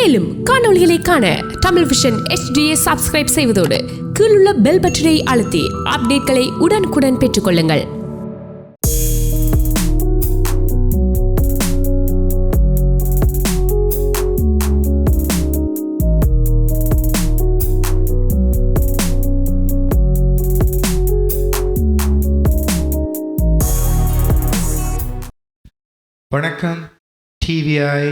மேலும் காணொளிகளை காண Tamil vision HDயை subscribe செய்வதோடு கீழுள்ள பெல் பட்டனை அழுத்தி அப்டேட்களை உடனுக்குடன் பெற்றுக்கொள்ளுங்கள். வணக்கம். டிவிஐ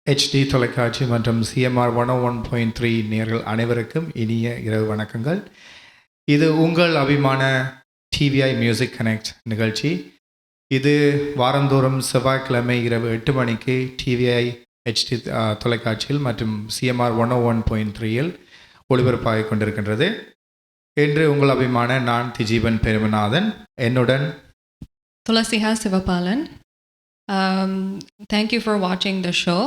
HD தொலைக்காட்சி மற்றும் CMR 101.3 நேயர்கள் அனைவருக்கும் இனிய இரவு வணக்கங்கள். இது உங்கள் அபிமான டிவிஐ மியூசிக் கனெக்ட் நிகழ்ச்சி. இது வாரந்தோறும் செவ்வாய்க்கிழமை இரவு 8 மணிக்கு டிவிஐ HD தொலைக்காட்சியில் மற்றும் CMR 101.3 ஒளிபரப்பாகிக் கொண்டிருக்கின்றது. இன்று உங்கள் அபிமான நான் திஜீவன் பெருமநாதன், என்னுடன் துளசிஹா சிவபாலன். தேங்க்யூ ஃபார் வாட்சிங் த ஷோ.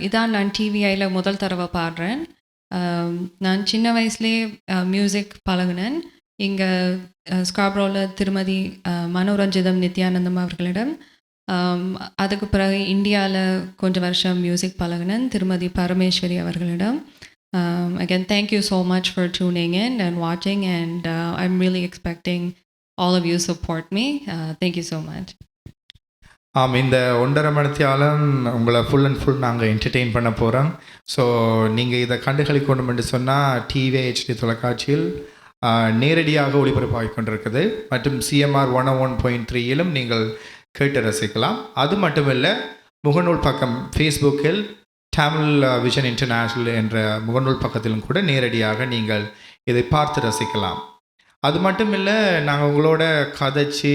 இதான் நான் டிவிஐயில் முதல் தடவை பாடுறேன். நான் சின்ன வயசுலேயே மியூசிக் பழகினேன். இங்கே ஸ்காப்ரோவில் திருமதி மனோரஞ்சிதம் நித்யானந்தம் அவர்களிடம். அதுக்கு பிறகு இந்தியாவில் கொஞ்சம் வருஷம் மியூசிக் பழகினேன் திருமதி பரமேஸ்வரி அவர்களிடம். Again, thank you so much for tuning in and watching, and I'm really expecting all of you support me. Thank you so much. இந்த 1.5 மணித்தியாலம் உங்களை ஃபுல் அண்ட் ஃபுல் நாங்கள் என்டர்டெயின் பண்ண போகிறோம். ஸோ நீங்கள் இதை கண்டுகளிக்கணும் என்று சொன்னால் டிவிஐ HD தொலைக்காட்சியில் நேரடியாக ஒளிபரப்பாகிக் கொண்டிருக்குது மற்றும் CMR 101.3 நீங்கள் கேட்டு ரசிக்கலாம். அது மட்டுமில்லை, முகநூல் பக்கம் ஃபேஸ்புக்கில் தமிழ் விஷன் இன்டர்நேஷ்னல் என்ற முகநூல் பக்கத்திலும் கூட நேரடியாக நீங்கள் இதை பார்த்து ரசிக்கலாம். அது மட்டும் இல்லை, நாங்கள் உங்களோட கதைச்சி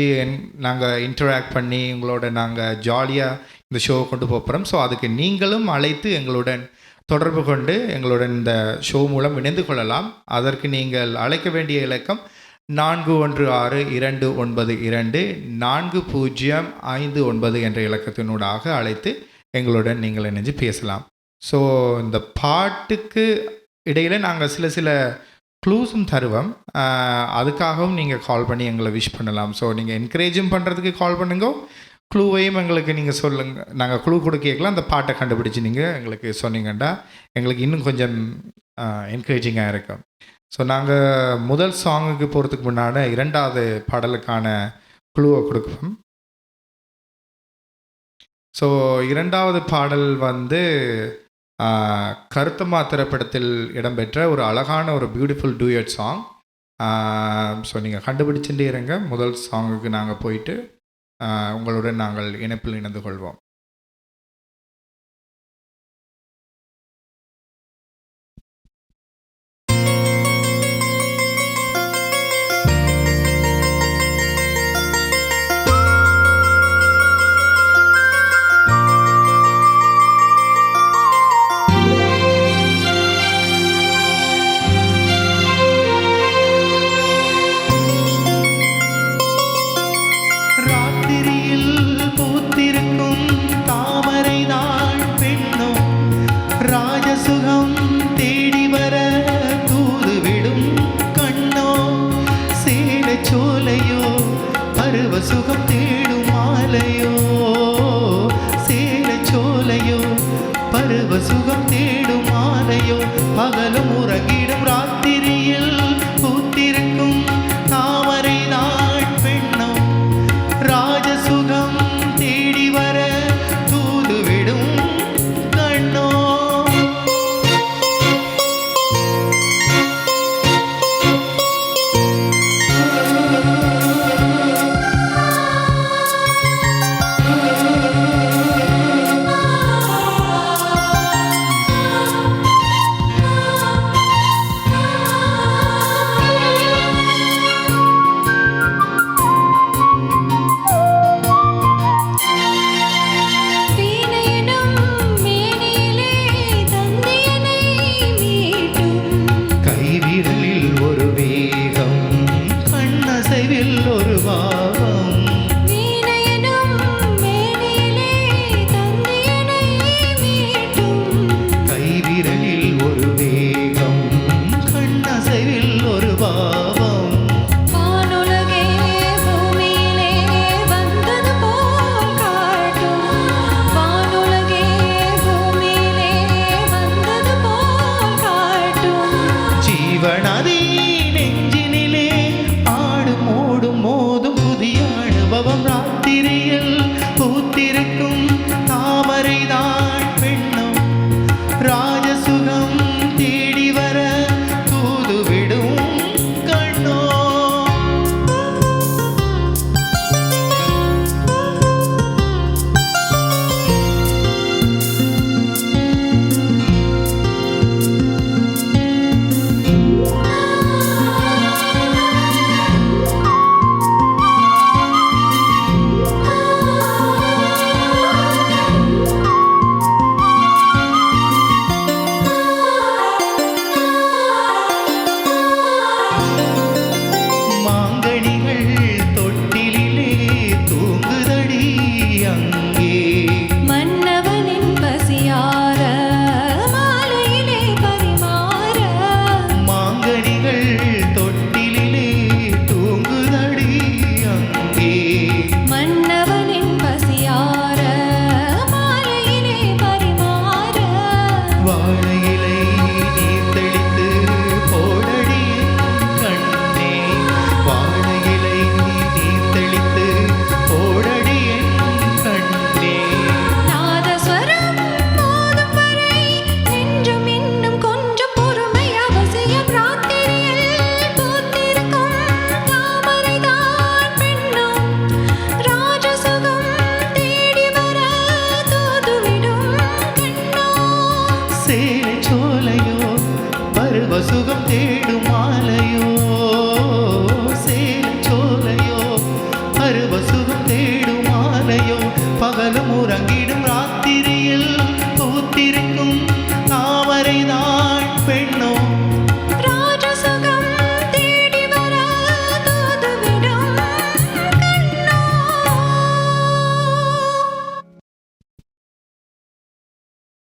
நாங்கள் இன்டராக்ட் பண்ணி உங்களோட நாங்கள் ஜாலியாக இந்த ஷோவை கொண்டு போகிறோம். ஸோ அதுக்கு நீங்களும் அழைத்து எங்களுடன் தொடர்பு கொண்டு எங்களுடன் இந்த ஷோ மூலம் இணைந்து கொள்ளலாம். அதற்கு நீங்கள் அழைக்க வேண்டிய இலக்கம் 4162292405 என்ற இலக்கத்தினூடாக அழைத்து எங்களுடன் நீங்கள் இணைஞ்சு பேசலாம். ஸோ இந்த பாட்டுக்கு இடையில் நாங்கள் சில க்ளூஸும் தருவோம். அதுக்காகவும் நீங்கள் கால் பண்ணி எங்களை விஷ் பண்ணலாம். ஸோ நீங்கள் என்கரேஜும் பண்ணுறதுக்கு கால் பண்ணுங்க, க்ளூவையும் எங்களுக்கு நீங்கள் சொல்லுங்கள். நாங்கள் க்ளூ கூட கேட்கலாம். அந்த பாட்டை கண்டுபிடிச்சி நீங்கள் எங்களுக்கு சொன்னீங்கன்னா எங்களுக்கு இன்னும் கொஞ்சம் என்கரேஜிங்காக இருக்கும். ஸோ நாங்கள் முதல் சாங்குக்கு போகிறதுக்கு முன்னாடி 2வது பாடலுக்கான க்ளூவை கொடுப்போம். ஸோ 2வது பாடல் கருத்தம்மா திரைப்படத்தில் இடம்பெற்ற ஒரு அழகான ஒரு பியூட்டிஃபுல் டூயட் சாங். ஸோ நீங்கள் கண்டுபிடிச்சுட்டே இருங்க. முதல் சாங்குக்கு நாங்கள் போயிட்டு உங்களுடன் நாங்கள் இணைப்பில் இணைந்து கொள்வோம். சுகம் தேடும் மாலையோ, சேலை சோலையோ, பருவ சுகம் தேடும் மாலையோ, பகலும் உறங்கிடும் ராத்திரியில் பூத்திருக்கும் தாமரை நாள் பெண்ணோ, ராஜசுகம் தேடி வர தூதுவிடும் கண்ணோ.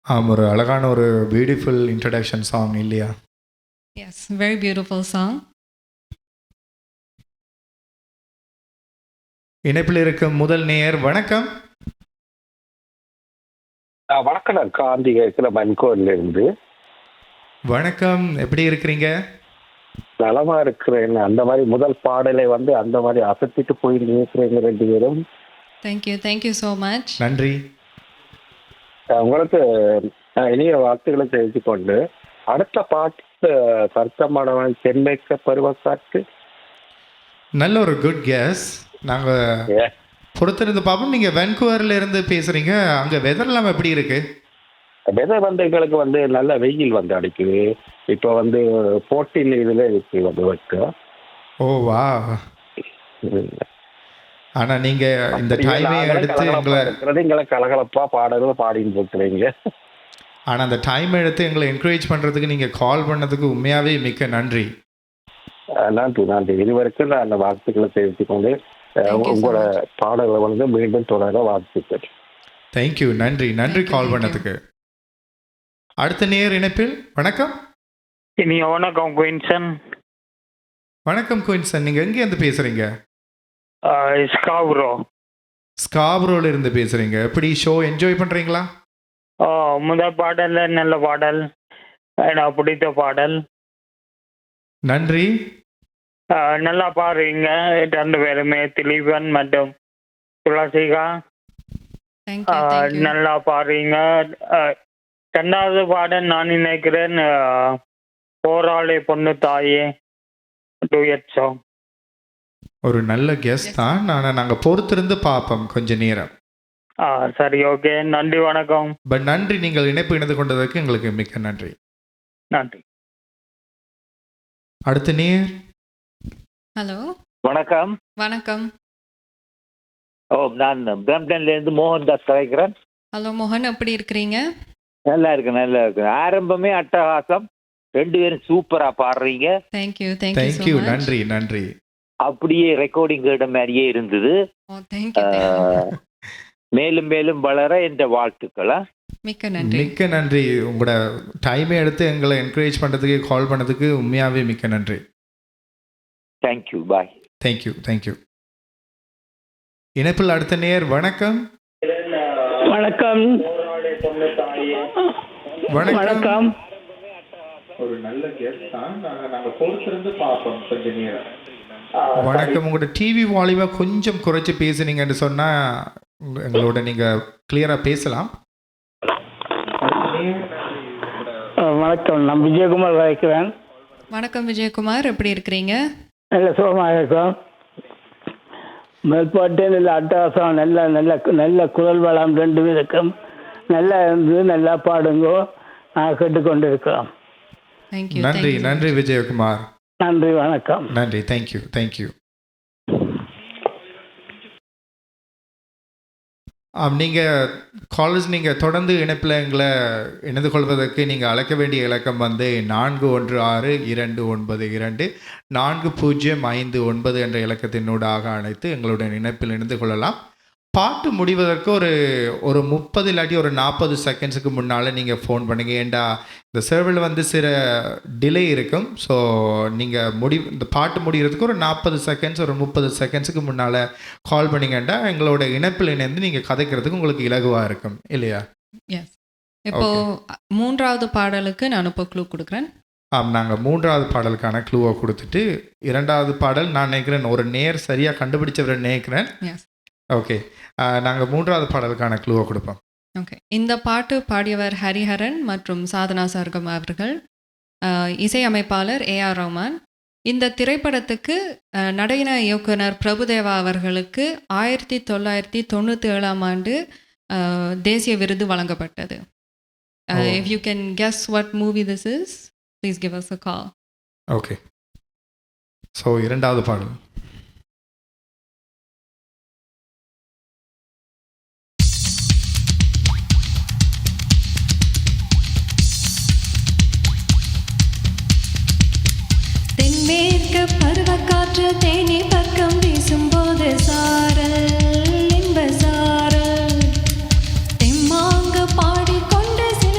ஒரு அழகான ஒரு பியூட்டிஃபுல் இன்ட்ரடக்ஷன் சாங் இல்லையா? Yes, very beautiful song. இணைப்பில் இருக்கும் முதல் நேயர் வணக்கம். வணக்கம், நான் காந்தி இருக்கிற மன்கோன்ல இருந்து. வணக்கம், எப்படி இருக்கிறீங்க? நலமா இருக்கிறேன். அந்த மாதிரி முதல் பாடலை வந்து அந்த மாதிரி அசத்திட்டு போய் இருக்கிறேங்க 2 பேரும். Thank you so much. நன்றி. உங்களுக்கு இனிய வார்த்தைகளை தெரிவித்துக் கொண்டு அடுத்த பாட்டு சர்த்தமானவன் சென்னைக்க பருவக்காற்று. நல்ல ஒரு குட் கேஸ். நாங்கள் பொறுத்திருந்து பார்ப்போம். நீங்கள் வென்கூவரில் இருந்து பேசுகிறீங்க. அங்கே வெதர்லாம் எப்படி இருக்கு? வெதர் வந்து எங்களுக்கு வந்து நல்ல வெயில் வந்து அடிக்குது. இப்போ வந்து 14 இதில் இருக்கு வந்து வைக்க. ஓ வா. ஆனால் நீங்கள் இந்த டைமை எடுத்து எங்களை கலகலப்பா பாடல்கள் பாடின்னு இருக்கிறீங்க. ஆனால் அந்த டைம் எடுத்து எங்களை என்கரேஜ் பண்ணுறதுக்கு நீங்கள் கால் பண்ணதுக்கு உண்மையாகவே மிக்க நன்றி. நன்றி. இதுவரைக்கும் நான் அந்த வாழ்த்துக்களை தெரிவித்துக் கொண்டு உங்களோட பாடல்களை வந்து மீண்டும் தொடர வாழ்த்துக்கள். தேங்க்யூ. நன்றி கால் பண்ணதுக்கு. அடுத்த நேர் இணைப்பில் வணக்கம். வணக்கம் குயின்சன். வணக்கம் குயின்சன், நீங்கள் எங்கேருந்து பேசுகிறீங்க? ஸ்காப்ரோல இருந்து பேசுகிறீங்க. எப்படி ஷோ என்ஜாய் பண்ணுறீங்களா? முதல் பாடல் நல்ல பாடல், எனக்கு பிடித்த பாடல். நன்றி. நல்லா பாடுறீங்க 2 பேருமே, திலீபன் மற்றும் துளசிகா. நல்லா பாடுறீங்க. 2வது பாடல் நான் நினைக்கிறேன் போராளி பொண்ணு தாயே டூயட் சாங். ஒரு நல்ல கெஸ் தான். நாங்கள் பொறுத்திருந்து பார்ப்போம் கொஞ்ச நேரம். சரி, ஓகே. நன்றி, வணக்கம். பட் நன்றி, நீங்கள் இணைப்பு இணைந்து கொண்டதற்கு எங்களுக்கு மிக்க நன்றி. நன்றி. அடுத்த நேர். ஹலோ, வணக்கம். வணக்கம். நான் பிரம்டன்ல இருந்து மோகன்தாஸ் கலைக்கிறேன். ஹலோ மோகன், எப்படி இருக்கிறீங்க? நல்லா இருக்கு. ஆரம்பமே அட்டகாசம். 2 பேரும் சூப்பரா பாடுறீங்க. தேங்க்யூ. நன்றி. அப்படியே ரெக்கார்டிங் கேட்ட மாதிரியே இருந்தது. மேலும் மேலும் வளர என்ற வாழ்த்துக்களா. மிக்க நன்றி. உங்களோட டைமை எடுத்து எங்களை என்கரேஜ் பண்ணுறதுக்கு கால் பண்ணதுக்கு உண்மையாகவே மிக்க நன்றி. தேங்க்யூ. பாய். தேங்க்யூ. இணைப்பில் அடுத்த நேர் வணக்கம். வணக்கம். ஒரு நல்ல கெஸ்ட் தான். நாங்கள் பொறுத்திருந்து பார்ப்போம் கொஞ்ச நேரம். வணக்கம். உங்களோட டிவி வால்யூமை கொஞ்சம் குறைச்சி பேசுனீங்கன்னு சொன்னால் எங்களோட நீங்கள் கிளியராக பேசலாம். வணக்கம், நான் விஜயகுமார் வரைக்கிறேன். வணக்கம் விஜயகுமார், எப்படி இருக்கிறீங்க? நல்ல சுகமாக இருக்கும். மேற்பாட்டே நல்ல அட்டகாசம், நல்ல குரல் வளம் 2 பேருக்கும் நல்லா இருந்து நல்லா பாடுங்கோ. நான் கேட்டுக்கொண்டு இருக்கிறோம். நன்றி விஜயகுமார். நன்றி, வணக்கம். நன்றி. தேங்க்யூ. நீங்கள் காலேஜ் நீங்கள் தொடர்ந்து இணைப்பில் எங்களை இணைந்து கொள்வதற்கு நீங்கள் அழைக்க வேண்டிய இலக்கம் வந்து 4162240559 என்ற இலக்கத்தினூடாக அழைத்து எங்களுடைய இணைப்பில் இணைந்து கொள்ளலாம். பாட்டு முடிவதற்கு ஒரு 30 இல்லாட்டி ஒரு 40 செகண்ட்ஸுக்கு முன்னால் நீங்கள் ஃபோன் பண்ணுங்க. ஏண்டா இந்த சர்வரில் வந்து சில டிலே இருக்கும். ஸோ நீங்கள் இந்த பாட்டு முடிகிறதுக்கு ஒரு 40 செகண்ட்ஸ் ஒரு 30 செகண்ட்ஸுக்கு முன்னால் கால் பண்ணிங்கன்னா எங்களோட இணைப்பில் இணைந்து நீங்கள் கதைக்கிறதுக்கு உங்களுக்கு இலகுவாக இருக்கும் இல்லையா? எஸ். இப்போ 3வது பாடலுக்கு நான் இப்போ க்ளூ கொடுக்குறேன். நாங்கள் 3வது பாடலுக்கான க்ளூவை கொடுத்துட்டு 2வது பாடல் நான் நினைக்கிறேன் ஒரு நேர் சரியாக கண்டுபிடிச்சவரை நினைக்கிறேன். ஓகே, நாங்கள் 3வது பாடலுக்கான க்ளூவை கொடுப்போம். ஓகே, இந்த பாட்டு பாடியவர் ஹரிஹரன் மற்றும் சாதனா சர்கம் அவர்கள். இசையமைப்பாளர் ஏஆர் ரஹ்மான். இந்த திரைப்படத்துக்கு நடன இயக்குனர் பிரபுதேவா அவர்களுக்கு 1997ஆம் ஆண்டு தேசிய விருது வழங்கப்பட்டது. If you can guess what movie this is, please give us a call. Okay, so 2வது பாடல். தென்மேற்கு பருவக்காற்று தேனி பக்கம் வீசும்போது சாரல் இன்ப சாரல் தெம்மாங்கு பாடிக்கொண்டு சில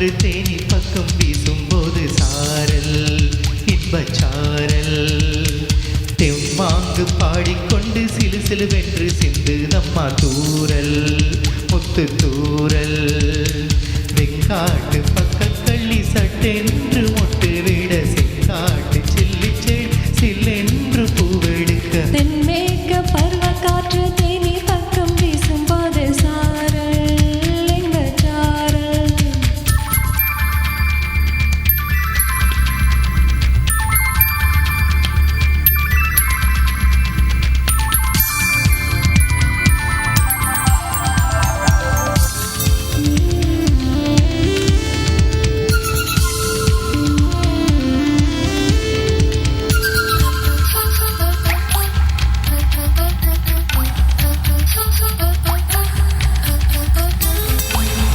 காற்று தேனி பக்கம் வீசும்போது சாரல் இன்பச்சாரல் தெம்மாங்கு பாடிக்கொண்டு சிலு சிலுவென்று சிந்து நம்மா தூரல் முத்து தூரல் வெங்காட்டு பக்கக்கள்ளி சட்டென்று மொட்டு விட செங்காட்டு சில்லி செடி சில்லென்று பூவெடுக்க தென்மேற்கு பருவக்காற்று தேனி பக்கம் வீசும்போது சாரல் இன்பச்சாரல்.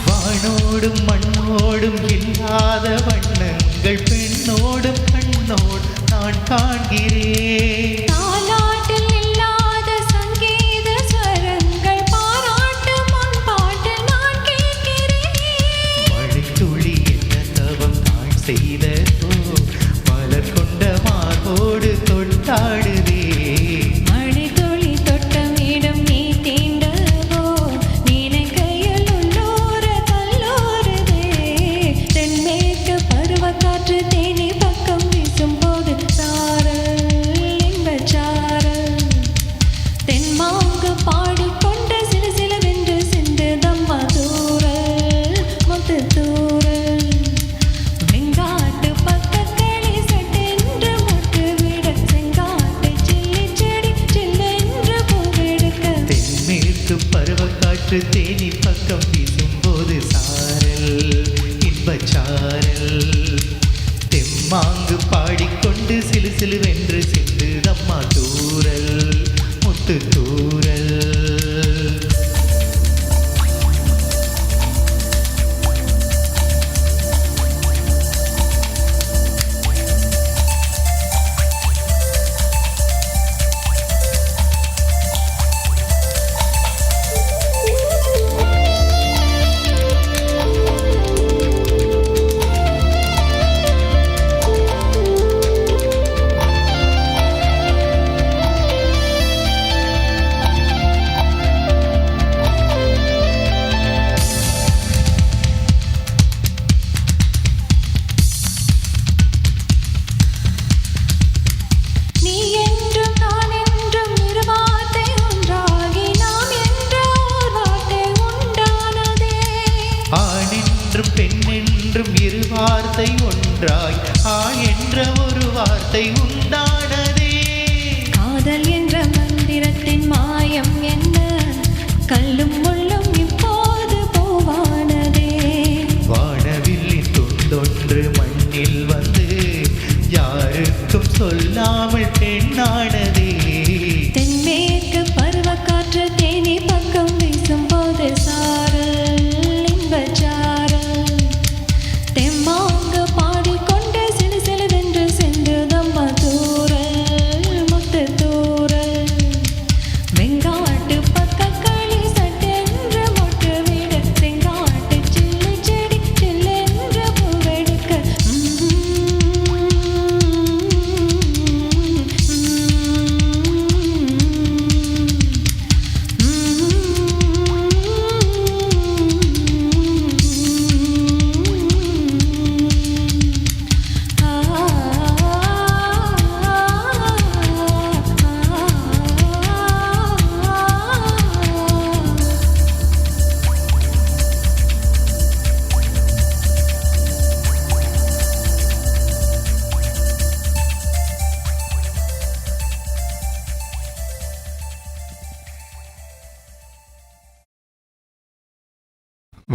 வானோடும் மண்ணோடும் இல்லாத வண்ணங்கள் பெண்ணோடும் கண்ணோடு நான் காண்கிறேன். தாலாட்டில் இல்லாத சங்கீத ஸ்வரங்கள் பாராட்டு முன் பாட்டு நான் கேட்கிறேன். மழைத்துளி என்ன தவம் நான் செய்ததோ மலர் கொண்ட மார்போடு தொட்டாடுதே. மழைத்துளி தொட்டமிடம் நீ தீண்டவோ நினைக்கையில் உள்ளோர கல்லோருதே. தென்மேற்கு பருவக்காற்று தேனி பக்கம் வீசும்போது சாரல் இன்பச்சாரல். தென்மாங்கு பாடிக்கொண்ட சிலு சிலுவென்று சிந்து தம்மா தூரல் முத்து தூரல். வெங்காட்டு பக்கக்களி சட்டென்று முட்டு விட செங்காட்டு சில்லி செடி சில்லென்று பூவெடுக்க. தென்மேற்கு பருவக்காற்று தேனி பக்கம் வீசும்போது சாரல் இன்பச்சாரல் தெம்மாங்கு பாடிக்கொண்டு சிலு சிலுவென்று சிந்து தம்மா தூரல் முத்து தூரல். நீ என்றும் நான் என்றும் இரு வார்த்தை ஒன்றாகி நாம் என்ற ஓர் வார்த்தை உண்டானதே. ஆண் என்றும் பெண் என்றும் இரு வார்த்தை ஒன்றாய் ஆ என்ற ஒரு வார்த்தை உண்டானதே. காதல் என்ற மந்திரத்தின் மாயம் என்ன கல்லும் முள்ளும் இப்போது போவானதே. வானவில்லின் துண்டொன்று மண்ணில் வந்து யாருக்கும் சொல்லாமல் பெண்ணானதே. தென்மேற்கு பருவக்காற்று தேனி பக்கம் வீசும்போது சாரல் இன்பச்சாரல். தெம்மாங்கு பாடிக்கொண்டு சிலு சிலுவென்று சென்று தம்மா தூரல் முத்து தூரல். வெங்காட்டு பக்கக்களி சட்டென்று மொட்டு விட செங்காட்டு சில்லி செடி சில்லென்று பூவெடுக்க.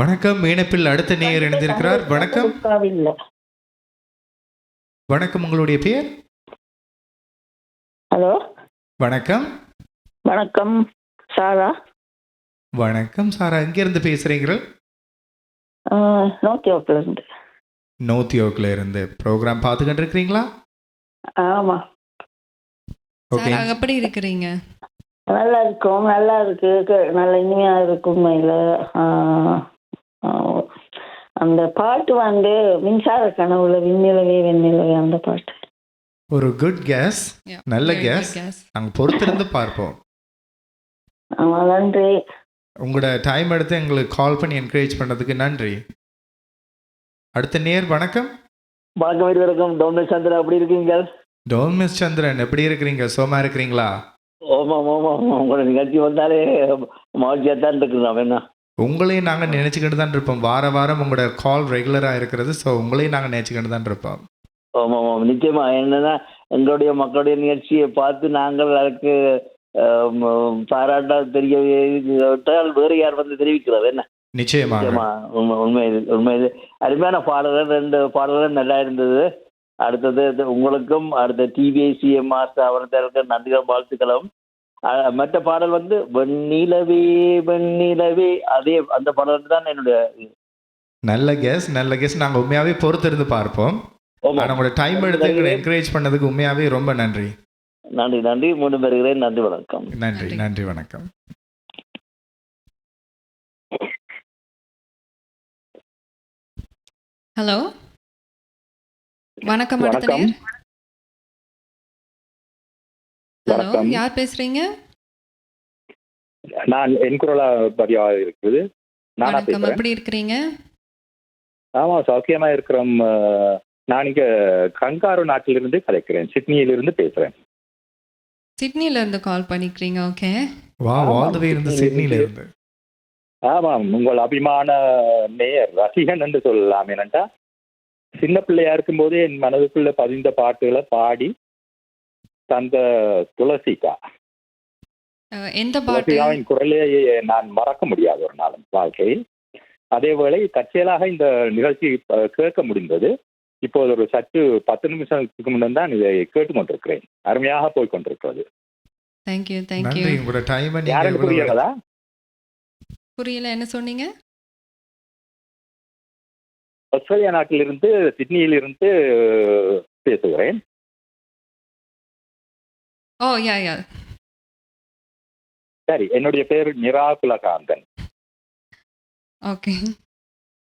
வணக்கம். மேனப்பில் அடுத்த நேயர் இணைந்திருக்கிறார். வணக்கம். வணக்கம், உங்களுடைய பெயர்? ஹலோ, வணக்கம். வணக்கம் சாரா. வணக்கம் சாரா, எங்கேருந்து பேசுகிறீர்கள்? நோக்கியோக்கிலேருந்து. நோத்தியோக்கில் இருந்து. ப்ரோக்ராம் பார்த்துக்கிட்டு இருக்கிறீங்களா? ஆமாம். ஓகே, சாரா, எப்படி இருக்கிறீங்க? நல்லா இருக்கும், நல்லா இருக்கு, நல்ல இனிமையாக இருக்கும். உண்மையில் அந்த பாட்டு வந்து மின்சார கனவுல விண்ணிலவே வெண்ணிலவே அந்த பாட்டு. ஒரு குட் கேஸ், Yeah, நல்ல very good கேஸ். guess. நாங்கள் பொறுத்திருந்து பார்ப்போம். ஆமா, நன்றி. உங்களோட டைம் எடுத்து எங்களுக்கு கால் பண்ணி என்கரேஜ் பண்ணதுக்கு நன்றி. அடுத்த நேர் வணக்கம். வணக்கம் இருவருக்கும். டோமினிக் சந்திரா, எப்படி இருக்கீங்க? டோமிஸ் சந்திரன், எப்படி இருக்கிறீங்க? சோமா இருக்கிறீங்களா? ஆமாம் ஆமாம், உங்களோட நிகழ்ச்சி வந்தாலே மகிழ்ச்சியாக தான் இருக்கிறோம். என்ன உங்களையும் நாங்கள் நினச்சிக்கிட்டு தான் இருப்போம். வார வாரம் உங்களோட கால் ரெகுலராக இருக்கிறது. ஸோ உங்களையும் நாங்கள் நினச்சிக்கிட்டு தான் இருப்போம். ஆமாம் ஆமாம், நிச்சயமா. என்னன்னா எங்களுடைய மக்களுடைய நிகழ்ச்சியை பார்த்து நாங்கள் அதுக்கு பாராட்டா தெரியவிட்டால் வேறு யார் வந்து தெரிவிக்கிறது? என்ன நிச்சயமாக. நிச்சயமா, உண்மை இது, உண்மை இது. அருமையான பாடல்கள், 2 பாடல்கள் நல்லா இருந்தது. அடுத்தது உங்களுக்கும் அடுத்த டிவிஐசிஎம்ஆர் ஸ்தாபனத்திற்கு நன்றிகள், வாழ்த்துக்களும். மற்ற பாடல் வந்து வெண்ணிலவே வெண்ணிலவே, அதே அந்த பாடல் தான் என்னுடைய. நல்ல கேஸ், நல்ல கேஸ். நாங்கள் உண்மையாகவே பொறுத்திருந்து பார்ப்போம். ஆனால் உங்களோட டைம் எடுத்து எங்களை என்கரேஜ் பண்ணதுக்கு உண்மையாகவே ரொம்ப நன்றி. நன்றி நன்றி, மீண்டும் வருகிறேன். நன்றி, வணக்கம். நன்றி நன்றி, வணக்கம். ஹலோ, வணக்கம். அடுத்த வணக்கம். நேர். ஹலோ, வணக்கம். யார் பேசுறீங்க? நான் என் குரலா பதிவாக இருக்குது. நானா வணக்கம், பேசுறேன். எப்படி இருக்கிறீங்க? ஆமா, சௌக்கியமா இருக்கிறோம். நான் இங்க கங்காரு நாட்டிலிருந்து கலைக்கிறேன். சிட்னியிலிருந்து பேசுறேன். சிட்னில இருந்து கால் பண்ணிக்கிறீங்க. ஓகே. வா, ஆல் தி வே இருந்து சிட்னில இருந்து. ஆமாம், உங்கள் அபிமான நேயர், ரசிகன் என்று சொல்லலாம். ஏனென்றா சின்ன பிள்ளையா இருக்கும்போது என் மனதுக்குள்ள பதிந்த பாட்டுகளை பாடி தந்த துளசிகா. எந்த பாட்டு? துளசிகாவின் குரலையே நான் மறக்க முடியாது ஒரு நாளும் வாழ்க்கையில். அதேவேளை தற்செயலாக இந்த நிகழ்ச்சி கேட்க முடிந்தது. இப்போது ஒரு சற்று 10 நிமிஷத்துக்கு முன்னர் தான் இதை கேட்டுக்கொண்டிருக்கிறேன். அருமையாக போய் கொண்டிருக்கிறது. Thank you thank you. நன்றி. உங்களோட டைமை யாரும் நீங்கள் புரியுங்களா? புரியல, என்ன சொன்னீங்க? ஆஸ்திரேலியா நாட்டிலிருந்து, சிட்னியிலிருந்து பேசுகிறேன். ஓ யா யா. சரி, என்னுடைய பேர் நிராகுலகாந்தன். ஓகே.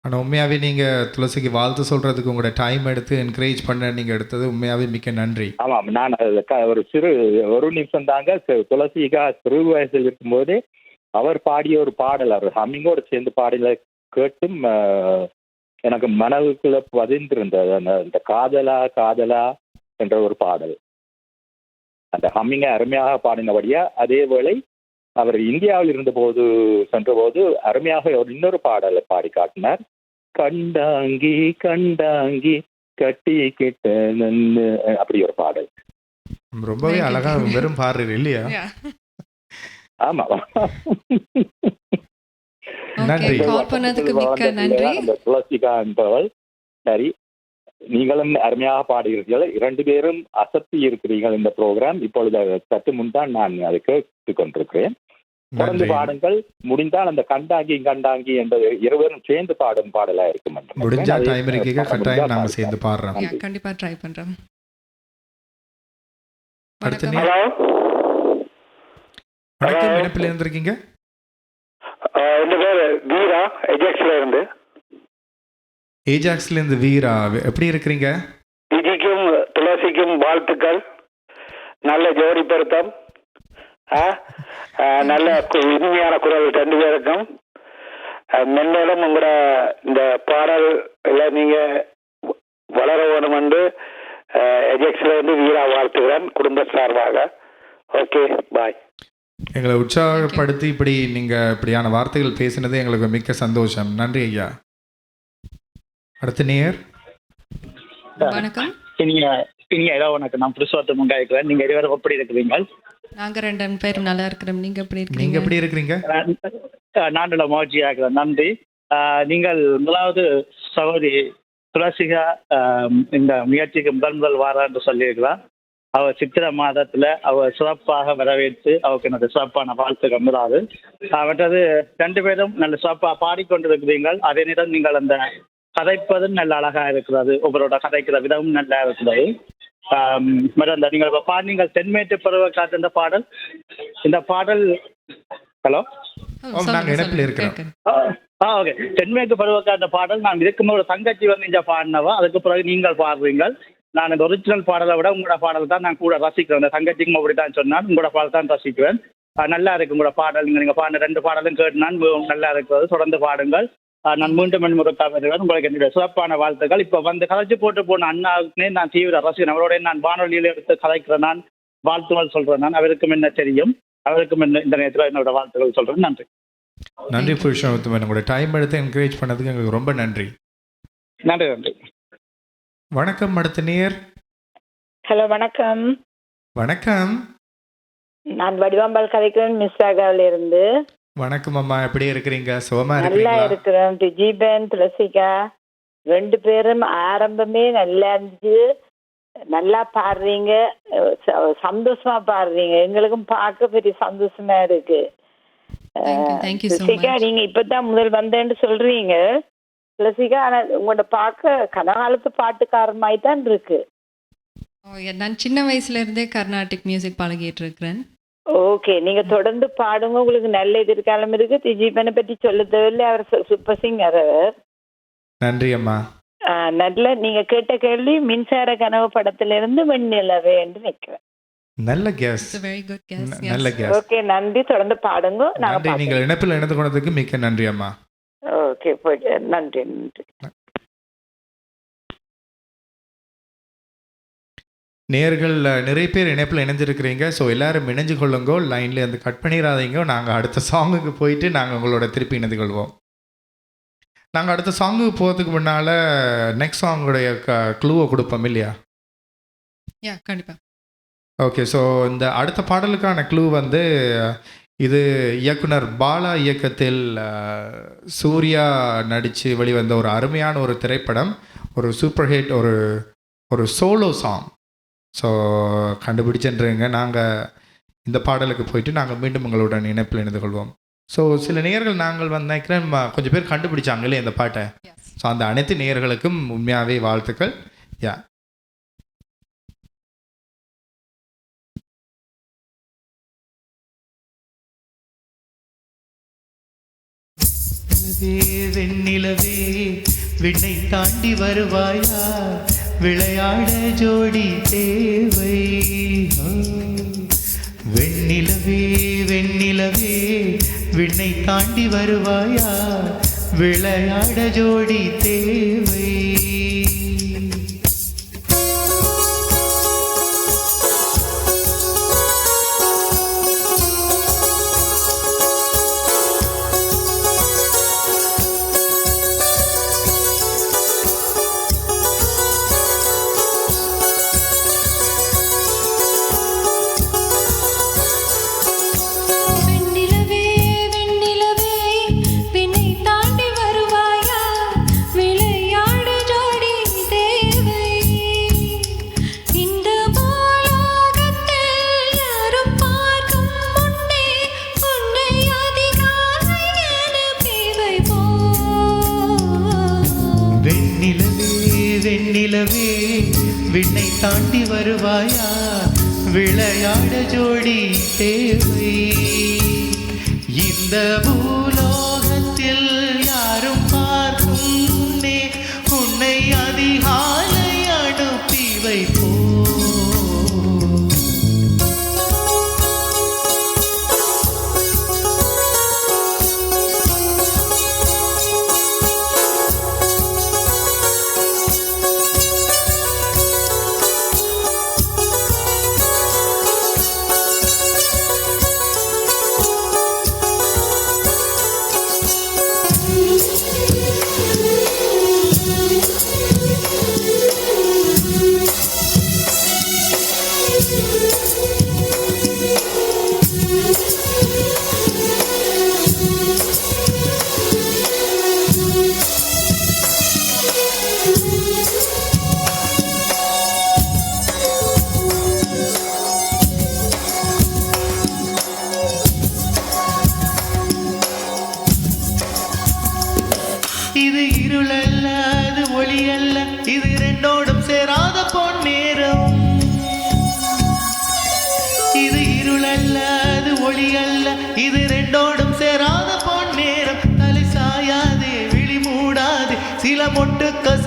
ஆனால் உண்மையாகவே நீங்கள் துளசிக்கு வாழ்த்து சொல்கிறதுக்கு உங்களோட டைம் எடுத்து என்கரேஜ் பண்ண நீங்கள் எடுத்தது உண்மையாகவே மிக்க நன்றி. ஆமாம், நான் ஒரு நிமிஷம் தாங்க. துளசிகா சிறு வயசில் இருக்கும்போது அவர் பாடிய ஒரு பாடல், அவர் ஹம்மிங்கோடு சேர்ந்து பாடலை கேட்டும் எனக்கு மனதுக்குள்ள பதிந்திருந்தது. அந்த காதலா காதலா என்ற ஒரு பாடல், அந்த ஹம்மிங்கை அருமையாக பாடினபடியா. அதேவேளை அவர் இந்தியாவில் இருந்தபோது சென்றபோது அருமையாக இன்னொரு பாடலை பாடி காட்டினார். கண்டாங்கி கண்டாங்கி கட்டி கிட்ட அப்படி ஒரு பாடல். ரொம்பவே அழகா வெறும் பாடுறீர் இல்லையா? ஆமா, நன்றி. கால் பண்ணதுக்கு மிக்க நன்றி. துளசிகா என்பவள். சரி, நீங்களும் அருமையாக பாடுகிறீர்கள். 2 பேரும் அசத்தி இருக்கிறீர்கள் இந்த ப்ரோக்ராம். இப்பொழுது சற்று முன்தான் நான் அதை கேட்டுக் கொண்டிருக்கிறேன். தொடர்ந்து பாடுங்கள். முடிந்தால் அந்த கண்டாங்கி கண்டாங்கி என்பது இருவரும் சேர்ந்து பாடும் பாடலா இருக்கும். முடிஞ்சா டைம் இருக்கீங்க, கட்டாயம் நாங்க சேர்ந்து பாடுறோம். கண்டிப்பா ட்ரை பண்றோம். அடுத்து வணக்கம். வணக்கம், இணைப்பில் இருந்திருக்கீங்க. என் பேர் வீரா, எஜெக்ஸ்ல இருந்து. ஏஜாக்ஸ்ல இருந்து வீரா, எப்படி இருக்கிறீங்க? விஜிக்கும் துளசிக்கும் வாழ்த்துக்கள். நல்ல ஜோடி பொருத்தம், நல்ல இனிமையான குரல் 2 பேருக்கும். மென்மேலும் உங்களோட இந்த பாடல் நீங்க வளர வேணும் என்று எஜெக்ஸ்ல இருந்து வீரா வாழ்த்துகிறேன், குடும்ப சார்பாக. ஓகே, பாய். எங்களை உற்சாகப்படுத்தி இப்படி நீங்க இப்படியான வார்த்தைகள் பேசினது எங்களுக்கு மிக்க சந்தோஷம். நன்றி ஐயா. அடுத்த நேயர். வணக்கம். இனிய ஏதோ உனக்கு நான் புதுசுவத்தை முண்டாயிருக்கிறேன். நீங்க இருவரும் எப்படி இருக்கிறீங்க? நாங்க 2 பேரும் நல்லா இருக்கிறோம். நீங்க எப்படி நீங்க இருக்கீங்க? எப்படி இருக்கிறீங்க? நான் நல்ல மகிழ்ச்சியாக இருக்கிறேன். நன்றி. நீங்கள் முதலாவது சகோதரி துளசிகா இந்த முயற்சிக்கு முதல் வாரம் என்று சொல்லியிருக்கிறார். அவர் சித்திரை மாதத்துல அவர் சிறப்பாக வரவேற்று அவருக்கு எனது சிறப்பான வாழ்த்துக்கள் முதலாவது. மற்றது 2 பேரும் நல்ல சிறப்பாக பாடிக்கொண்டிருக்கிறீர்கள். அதே நேரம் நீங்கள் அந்த கதைப்பதும் நல்ல அழகா இருக்கிறது. ஒவ்வொருட கதைக்கிற விதமும் நல்லா இருக்கிறது. மற்ற நீங்கள் இப்போ பாடினீங்கள் தென்மேட்டு பருவ காற்று இந்த பாடல். இந்த பாடல் ஹலோ நாங்க இணைப்பில் இருக்கிறோம். ஓகே. தென்மேற்கு பருவக்காற்று பாடல் நான் இதுக்கு ஒரு தங்கச்சி வந்து இங்கே பாடினவா, அதுக்கு பிறகு நீங்கள் பாடுறீங்க. நான் இந்த ஒரிஜினல் பாடலை விட உங்களோட பாடல் தான் நான் கூட ரசிக்கிறேன். அந்த தங்கச்சிக்கும் அப்படி தான் சொன்னால் உங்களோட பாடல் தான் ரசிக்குவேன். நல்லா இருக்கு உங்களோட பாடல். நீங்கள் பாடின 2 பாடலும் கேட்டு நான் நல்லா இருக்கிறது. தொடர்ந்து பாடுங்கள். நான் மீண்டும் முறைக்காக வருவேன். உங்களுக்கு என்னுடைய சிறப்பான வாழ்த்துக்கள். இப்போ வந்து கதைச்சு போட்டு போன அண்ணாவுக்குனே நான் தீவிர ரசிகன். அவரோட நான் வானொலியில் எடுத்து கதைக்கிறேன். நான் வாழ்த்துக்கள் சொல்கிறேன். நான் அவருக்கும் என்ன தெரியும், அவருக்கும் என்ன இந்த நேரத்தில் என்னோட வாழ்த்துக்கள் சொல்கிறேன். நன்றி. நன்றி புருஷோத்தமன், உங்களோட டைம் எடுத்து என்கரேஜ் பண்ணதுக்கு எங்களுக்கு ரொம்ப நன்றி. நன்றி. நன்றி. வணக்கம் அடுத்த நேர். ஹலோ, வணக்கம். வணக்கம். நான் வடிவாம்பால் கதைக்கிறேன், மிஸ் ஆகாவில இருந்து. வணக்கம் அம்மா, எப்படி இருக்கிறீங்க? சுகமா நல்லா இருக்கிறீங்களா? இருக்கிறேன். ஜீபன், துளசிகா 2 பேரும் ஆரம்பமே நல்லா இருந்துச்சு. நல்லா பாடுறீங்க, சந்தோஷமா பாடுறீங்க. எங்களுக்கும் பார்க்க பெரிய சந்தோஷமா இருக்கு. Thank you so Thulasika, much. நீங்க இப்பதான் முதல் வந்தேன்னு சொல்றீங்க துளசிகா. ஆனா உங்களோட பார்க்க கனகாலத்து பாட்டுக்காரமாய் தான் இருக்கு. நான் சின்ன வயசுல இருந்தே கர்நாடிக் மியூசிக் பழகிட்டு இருக்கிறேன். ஓகே, நீங்க தொடர்ந்து பாடுங்க. உங்களுக்கு நல்ல எதிர்காலம் இருக்கு. திஜீபனை பற்றி சொல்ல தேவையில்லை, அவர் சூப்பர் சிங்கர். நன்றி அம்மா. நல்ல நீங்க கேட்ட கேள்வி மின்சார கனவு படத்துல இருந்து வெண்ணிலவே என்று நினைக்கிறேன். நல்ல guess. It's a very good guess. நல்ல Yes. கேஸ். ஓகே, நன்றி. தொடர்ந்து பாடுங்க. நன்றி. நீங்கள் இணைப்பில் இணைந்து கொண்டதுக்கு மிக்க நன்றி அம்மா. ஓகே, போயிட்டு நன்றி. நேர்கள் நிறைய பேர் இணைப்பில் இணைஞ்சிருக்கிறீங்க. ஸோ எல்லாரும் இணைஞ்சு கொள்ளுங்கோ, லைன்ல வந்து கட் பண்ணிடாதீங்க. நாங்கள் அடுத்த சாங்குக்கு போயிட்டு நாங்கள் உங்களோட திருப்பி இணைந்து கொள்வோம். நாங்கள் அடுத்த சாங்குக்கு போகிறதுக்கு முன்னால் நெக்ஸ்ட் சாங்குடைய க்ளூவை கொடுப்போம் இல்லையா? கண்டிப்பா. ஓகே, ஸோ இந்த அடுத்த பாடலுக்கான க்ளூ வந்து இது இயக்குனர் பாலா இயக்கத்தில் சூர்யா நடித்து வெளிவந்த ஒரு அருமையான ஒரு திரைப்படம், ஒரு சூப்பர் ஹிட், ஒரு சோலோ சாங். ஸோ கண்டுபிடிச்சுன்றீங்க. நாங்கள் இந்த பாடலுக்கு போயிட்டு நாங்கள் மீண்டும் உங்களுடன் இணைப்பில் இணைந்து கொள்வோம். ஸோ சில நேயர்கள் நாங்கள் வந்து நினைக்கிறேன் கொஞ்சம் பேர் கண்டுபிடிச்சாங்களே இந்த பாட்டை. ஸோ அந்த அனைத்து நேயர்களுக்கும் உண்மையாகவே வாழ்த்துக்கள். யா, வெண்ணிலவே விண்ணை தாண்டி வருவாயா, விளையாட ஜோடி தேவை. வெண்ணிலவே வெண்ணிலவே விண்ணை தாண்டி வருவாயா, விளையாட ஜோடி தேவை. வெண்ணிலவே விண்ணை தாண்டி வருவாயா, விளையாட ஜோடி தேவை. இந்த பூலோகத்தில் யாரும் பார்க்கும் முன்னே உன்னை அதிகாலை அனுப்பி வைப்போ.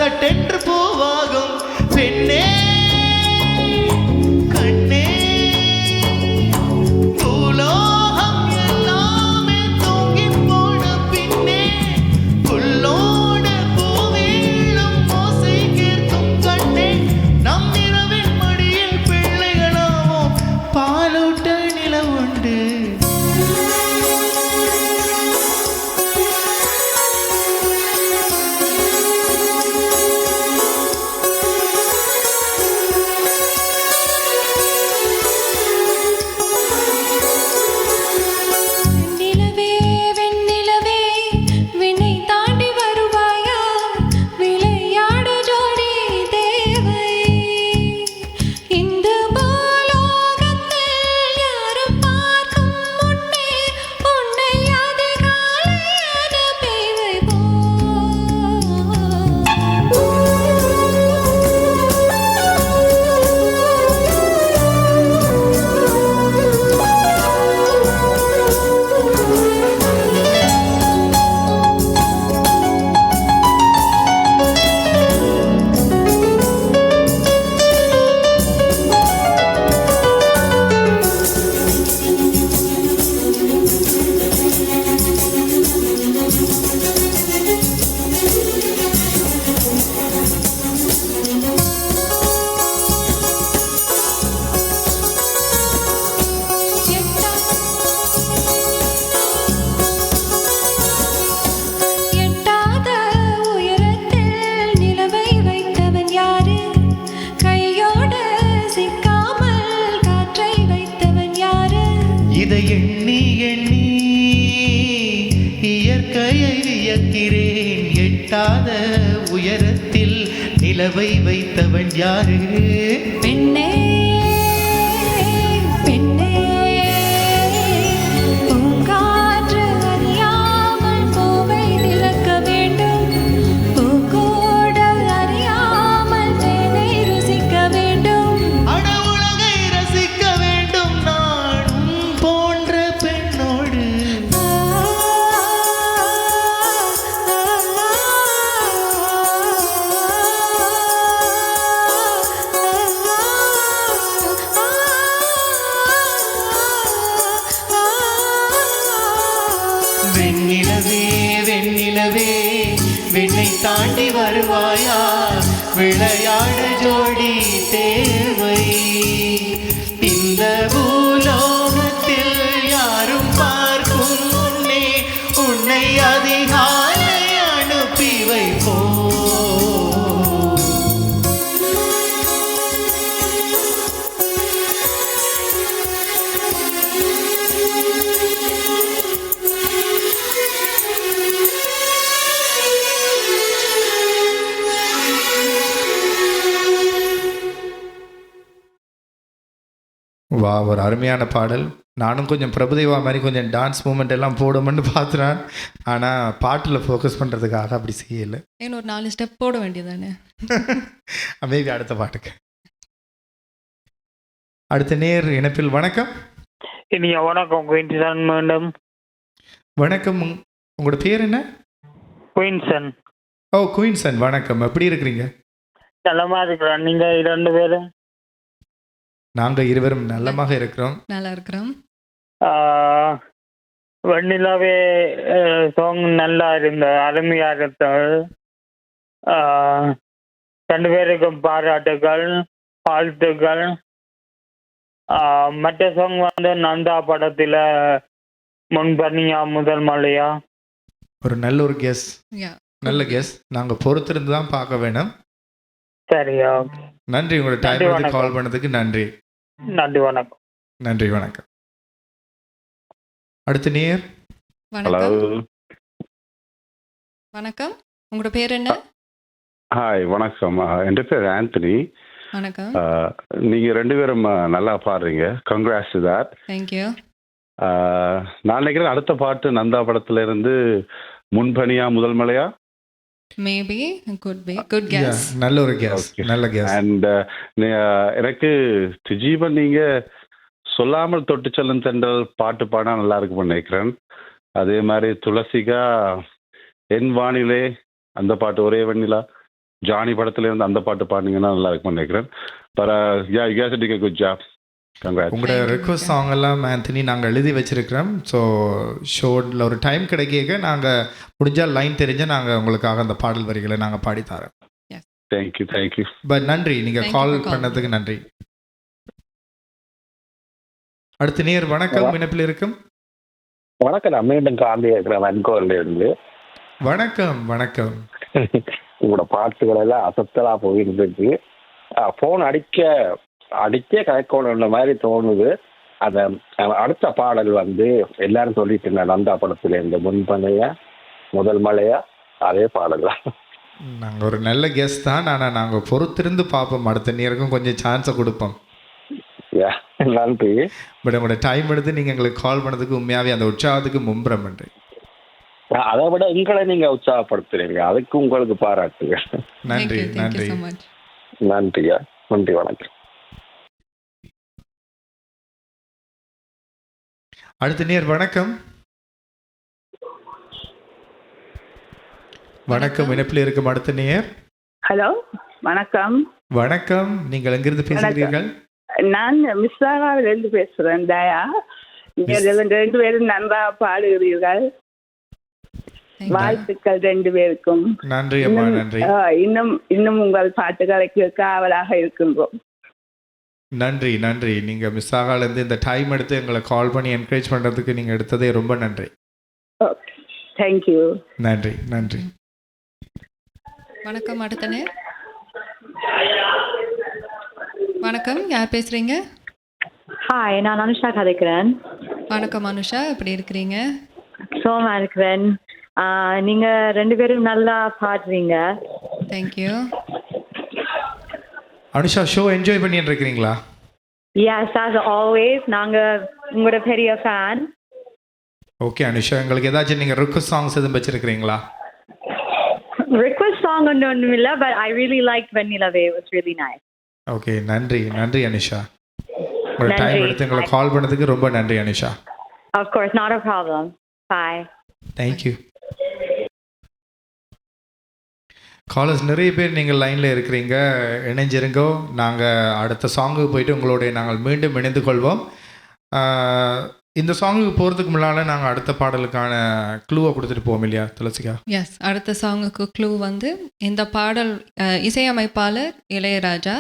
சட்டென்று பூவாகும் பெண்ணே கண்ணே பூலோகம் எல்லாமே தூங்கி போன பின்னே புல்லோடு பூவீழும் ஓசை கேட்கும் கண்ணே நம் இரவின் மடியில் பிள்ளைகளாவோம் பாலூட்ட நிலவுண்டு நிலவே வெண்ணிலவே விண்ணை தாண்டி வருவாயா விளையாட ஜோடி தேவை இந்த பூலோகத்தில் யாரும் பார்க்கும் முன்னே உன்னை அதிகாலை அனுப்பி எட்டாத உயரத்தில் நிலவை வைத்தவன் யாரு கையோடு சிக்காமல் காற்றை வைத்தவன் யாரு இதை எண்ணி எண்ணி இயற்கையை வியக்கிறேன் எட்டாத உயரத்தில் நிலவை வைத்தவன் யாரு பெண்ணே பெண்ணே பூங்காற்று அறியாமல் பூவை திறக்க வேண்டும் பூங்கோட அறியாமல் தேனை ருசிக்க வேண்டும் அட உலகை ரசிக்க வேண்டும் நானும் போன்ற பெண்ணோடு வெண்ணிலவே வெண்ணிலவே விண்ணை தாண்டி வருவாயா விளையாட ஜோடி தேவை இந்த பூலோகத்தில் யாரும் பார்க்கும் முன்னே உன்னை அதிகாலை அனுப்பி வைப்போம் வா, ஒரு அருமையான பாடல். நானும் கொஞ்சம் பிரபுதேவா மாதிரி கொஞ்சம் டான்ஸ் மூமெண்ட் எல்லாம் போடுமென்னு பார்த்துறேன். ஆனால் பாட்டில் ஃபோக்கஸ் பண்ணுறதுக்காக அப்படி செய்யலை. இன்னொரு 4 ஸ்டெப் போட வேண்டியதானே. மேபி அடுத்த பாட்டுக்கு. அடுத்த நேர் இணைப்பில். வணக்கம். இனிய வணக்கம் குயின்சன் மேடம். வணக்கம். உங்களோட பேர் என்ன? குயின்சன். ஓ, குயின்சன். வணக்கம். எப்படி இருக்கிறீங்க? நலமா இருக்கிறேன். நீங்க 2 பேரும்? நாங்கள் இருவரும் நல்லமாக இருக்கிறோம். நல்லா இருக்கிறோம். வெண்ணிலாவே சாங் நல்லா இருந்த அருமையா இருந்தது. 2 பேருக்கும் பாராட்டுகள், வாழ்த்துக்கள். மற்ற சாங் வந்து நந்தா படத்தில் முன்பனியா முதல் மலையா. ஒரு நல்ல ஒரு கெஸ். Yeah. நல்ல கெஸ். நாங்கள் பொறுத்திருந்து தான் பார்க்க வேணும். சரியா, ஓகே. நன்றி. உங்களோட டைம் எடுத்து கால் பண்ணதுக்கு நன்றி. நன்றி, வணக்கம். நன்றி, வணக்கம். அடுத்த நேர். வணக்கம். வணக்கம். உங்களோட பேர் என்ன? ஹாய், வணக்கம். என் பேர் ஆந்தனி. வணக்கம். நீங்கள் 2 பேரும் நல்லா பாடுறீங்க. Congrats to that. தேங்க்யூ. நான் நினைக்கிறேன் அடுத்த பாட்டு நந்தா படத்துல இருந்து முன்பனியா முதல் மலையா. Maybe could be good guess. நல்ல ஒரு கெஸ். நல்ல கெஸ். அண்ட் எனக்கு திஜீவன் நீங்க சொல்லாமல் தொட்டு செல்லும் தென்றல் பாட்டு பாட நல்லா இருக்கும்னு நினைக்கிறேன். அதே மாதிரி துளசிகா என் வானிலே அந்த பாட்டு ஒரே வெண்ணிலா ஜானி படத்துல இருந்து அந்த பாட்டு பாடினீங்கன்னா நல்லா இருக்கும்னு நினைக்கிறேன். But yeah you guys did a good job. Congrats. உங்களோட ரிக்வஸ்ட் சாங் எல்லாம் ஆந்தனி நாங்கள் எழுதி வச்சிருக்கிறோம். ஸோ ஷோவில் ஒரு டைம் கிடைக்க நாங்கள் முடிஞ்சால் லைன் தெரிஞ்சால் நாங்கள் உங்களுக்காக அந்த பாடல் வரிகளை நாங்கள் பாடித்தரோம். Thank you. பட் நன்றி, நீங்கள் Thank you call for calling. பண்ணதுக்கு நன்றி. அடுத்த நேர் வணக்கம், இணைப்பில் இருக்கும். வணக்கம், நான் மீண்டும் காந்தி இருக்கிறேன் வன்கோர்ல இருந்து. வணக்கம் வணக்கம். உங்களோட பாட்டுகள் எல்லாம் அசத்தலா போயிருந்துருக்கு. ஃபோன் அடிக்க கனெக்ட் மாதிரி தோணுது. அந்த அடுத்த பாடல் வந்து எல்லாரும் சொல்லிட்டு இருந்தேன், நந்தா படத்துல இந்த முன்பனையா முதல் மலையா அதே பாடல் தான். நாங்கள் ஒரு நல்ல கெஸ்ட் தான், ஆனால் நாங்கள் பொறுத்திருந்து பார்ப்போம். அடுத்த நேருக்கும் கொஞ்சம் சான்ஸை கொடுப்போம். நன்றி. பட் உங்களோட டைம் எடுத்து நீங்கள் எங்களுக்கு கால் பண்ணதுக்கு உண்மையாகவே அந்த உற்சாகத்துக்கு மும்புறம் நன்றி. அதை விட உங்களை நீங்க உற்சாகப்படுத்துறீங்க, அதுக்கு உங்களுக்கு பாராட்டுங்க. நன்றி Thank you நன்றி. so much. நன்றியா, நன்றி, வணக்கம். அடுத்த நேர் வணக்கம். வணக்கம், இணைப்பில் இருக்கும் அடுத்த நேர். ஹலோ, வணக்கம். வணக்கம், நீங்கள் எங்கிருந்து பேசுகிறீர்கள்? நான் மிஸ்ஸாகாவிலிருந்து பேசுறேன், தயா. நீங்கள் ரெண்டு பேரும் நன்றா பாடுகிறீர்கள். Thank you. வாழ்த்துக்கள் ரெண்டு பேருக்கும். நன்றி அம்மா, நன்றி. இன்னும் உங்கள் பாட்டுகளை கேட்க ஆவலாக இருக்கின்றோம். நன்றி நன்றி. நீங்கள் மிஸ் ஆகாலேருந்து இந்த டைம் எடுத்து எங்களை கால் பண்ணி என்கரேஜ் பண்ணுறதுக்கு நீங்கள் எடுத்ததே ரொம்ப நன்றி. Okay, thank you. நன்றி நன்றி. வணக்கம், அடுத்த நேர். வணக்கம், யார் பேசுறீங்க? ஹாய், நான் அனுஷா கதைக்கிறேன். வணக்கம் அனுஷா, எப்படி இருக்கிறீங்க? சோமா இருக்கிறேன். நீங்க ரெண்டு பேரும் நல்லா பாடுறீங்க. தேங்க்யூ. அனுஷா, ஷோ என்ஜாய் பண்ணிட்டு இருக்கிறீங்களா? Yes, as always. நாங்க உங்களோட பெரிய ஃபேன். ஓகே அனுஷா, எங்களுக்கு ஏதாச்சும் நீங்கள் ரிக்வஸ்ட் சாங்ஸ் எதுவும் வச்சிருக்கிறீங்களா? ரிக்வெஸ்ட் சாங் ஒன்றும் இல்லை, but I really like Vennilave. It was really nice. Okay, நன்றி நன்றி அனுஷா. உங்களோட நன்றி. டைம் எடுத்து எங்களை கால் பண்ணதுக்கு ரொம்ப நன்றி Anusha. Of course, not a problem. Bye. Thank you. Callers நிறைய பேர் நீங்கள் லைனில் இருக்கிறீங்க, இணைஞ்சிருங்கோ. நாங்கள் அடுத்த சாங்குக்கு போயிட்டு உங்களோடைய நாங்கள் மீண்டும் இணைந்து கொள்வோம். இந்த சாங்குக்கு போகிறதுக்கு முன்னால் நாங்கள் அடுத்த பாடலுக்கான க்ளூவை கொடுத்துட்டு போவோம் இல்லையா துளசிகா? எஸ், அடுத்த சாங்குக்கு க்ளூ வந்து இந்த பாடல் இசையமைப்பாளர் இளையராஜா,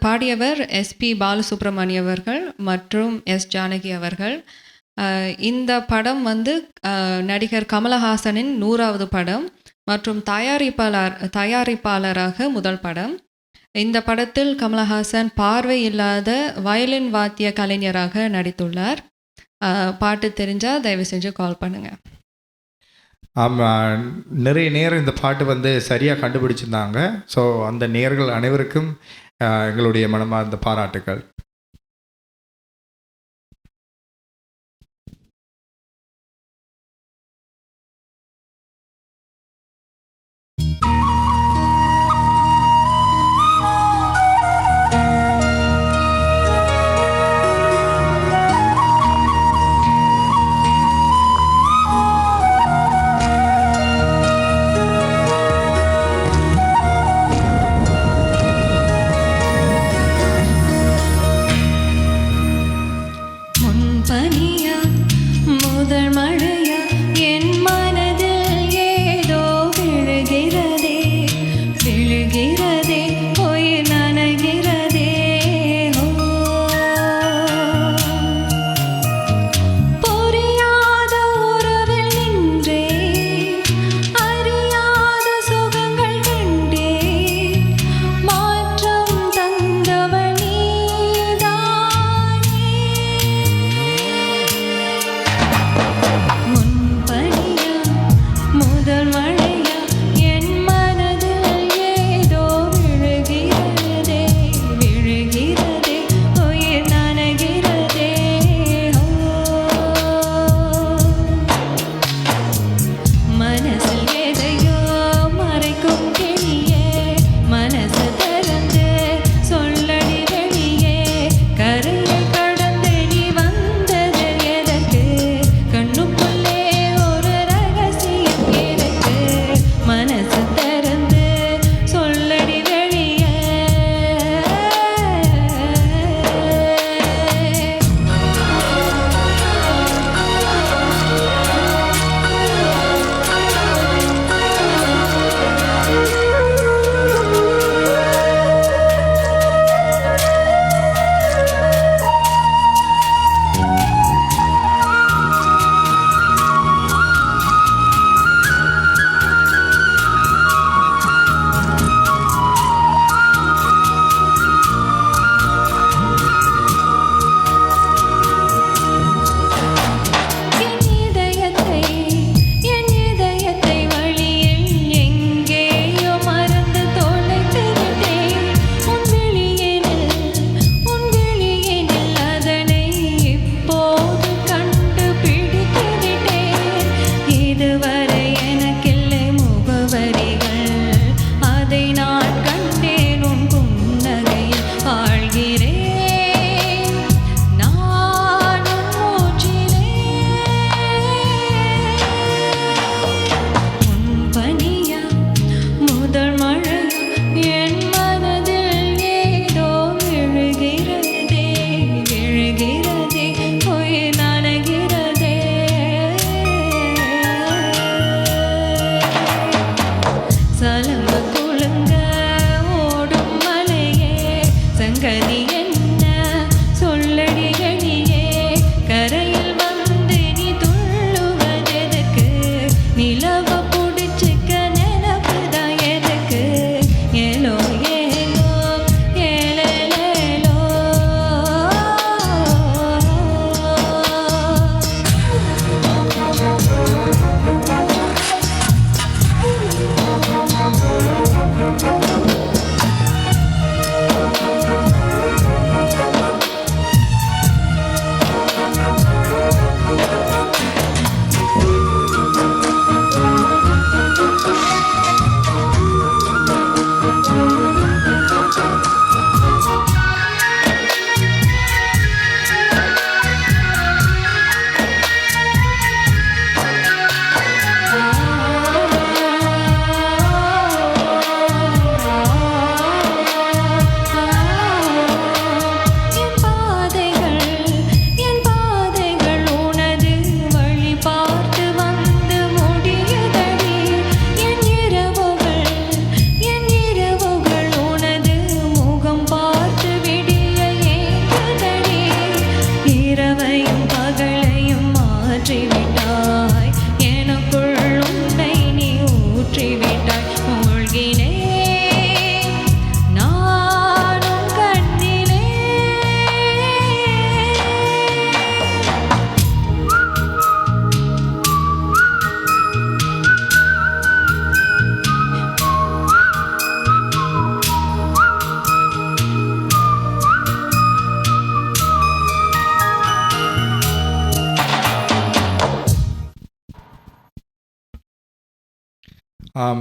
பாடியவர் எஸ்பி பாலசுப்ரமணிய அவர்கள் மற்றும் எஸ் ஜானகி அவர்கள். இந்த படம் வந்து நடிகர் கமலஹாசனின் 100வது படம் மற்றும் தயாரிப்பாளராக முதல் படம். இந்த படத்தில் கமலஹாசன் பார்வை இல்லாத வயலின் வாத்திய கலைஞராக நடித்துள்ளார். பாட்டு தெரிஞ்சால் தயவு செஞ்சு கால் பண்ணுங்கள். ஆமாம், நிறைய நேரம் இந்த பாட்டு வந்து சரியாக கண்டுபிடிச்சிருந்தாங்க. ஸோ அந்த நேர்கள் அனைவருக்கும் எங்களுடைய மனமார்ந்த பாராட்டுக்கள்.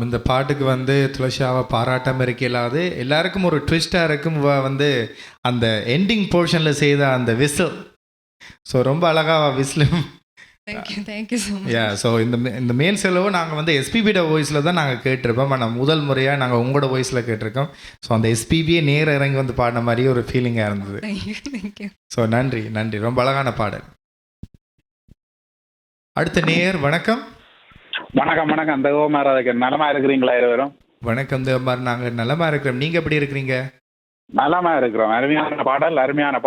இந்த பாட்டுக்கு வந்து துளசியாவை பாராட்டாமல் இருக்கலாது. எல்லாருக்கும் ஒரு ட்விஸ்டாக இருக்கும். வந்து அந்த எண்டிங் போர்ஷனில் செய்த அந்த விசில், ஸோ ரொம்ப அழகாக விசிலும். Thank you so much. ஸோ இந்த மேல் செலவு நாங்கள் வந்து எஸ்பிபியோட வாய்ஸில் தான் நாங்கள் கேட்டிருப்போம். ஆனால் முதல் முறையாக நாங்கள் உங்களோட வாய்ஸில் கேட்டிருக்கோம். ஸோ அந்த எஸ்பிபியே நேர இறங்கி வந்து பாடின மாதிரி ஒரு ஃபீலிங்காக இருந்தது. தேங்க்யூ. ஸோ நன்றி நன்றி, ரொம்ப அழகான பாடல். அடுத்த நேயர் வணக்கம். வணக்கம் வணக்கம். தேவகுமார், அதுக்கு நலமா இருக்கிறீங்களா இருவரும்? வணக்கம் தேவகுமார், நாங்கள் நலமாக இருக்கிறோம். நீங்கள் எப்படி இருக்கிறீங்க? நலமா இருக்கிறோம். அருமையான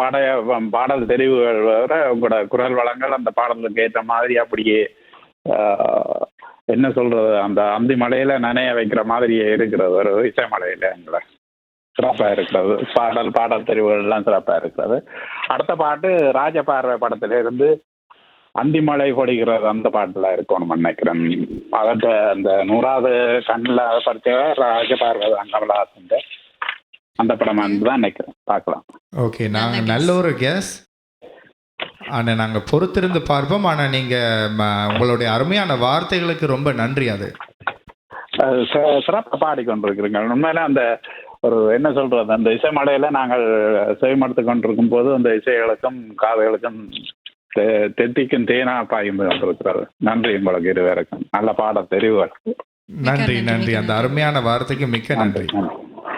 பாடல் தெரிவுகள் வர உங்களோட குரல் வளங்கள் அந்த பாடலுக்கு ஏற்ற மாதிரி அப்படியே என்ன சொல்றது, அந்த அந்தி மலையில நனைய வைக்கிற மாதிரியே இருக்கிறது. ஒரு இசை மலையில எங்களை சிறப்பாக இருக்கிறது. பாடல் தெரிவுகள் எல்லாம் சிறப்பாக இருக்கிறது. அடுத்த பாட்டு ராஜபார்வை படத்திலிருந்து அந்திமலை பொழிகிறது அந்த பாட்டில் இருக்கணும்னு நினைக்கிறேன். அதற்கு அந்த 100வது கண்ணில் படித்த ராஜபார்வை கமலஹாசன் அந்த படம் தான் நினைக்கிறேன். பார்க்கலாம். ஓகே, நாங்கள் நல்ல ஒரு கேஸ். ஆனால் நாங்கள் பொறுத்திருந்து பார்ப்போம். ஆனால் நீங்கள் உங்களுடைய அருமையான வார்த்தைகளுக்கு ரொம்ப நன்றி. அது சிறப்பாக பாடிக்கொண்டிருக்கிறீங்க. உண்மையில அந்த ஒரு என்ன சொல்றது, அந்த இசை மலையில நாங்கள் செவிமடுத்து கொண்டிருக்கும் போது அந்த இசைகளுக்கும் காதுகளுக்கும் தெத்திக்கும் தேனா பாய்ந்து கொண்டிருக்கிறது. நன்றி உங்களுக்கு இருவருக்கும். நல்ல பாட தெரிவுகள். நன்றி நன்றி, அந்த அருமையான வார்த்தைக்கு மிக்க நன்றி.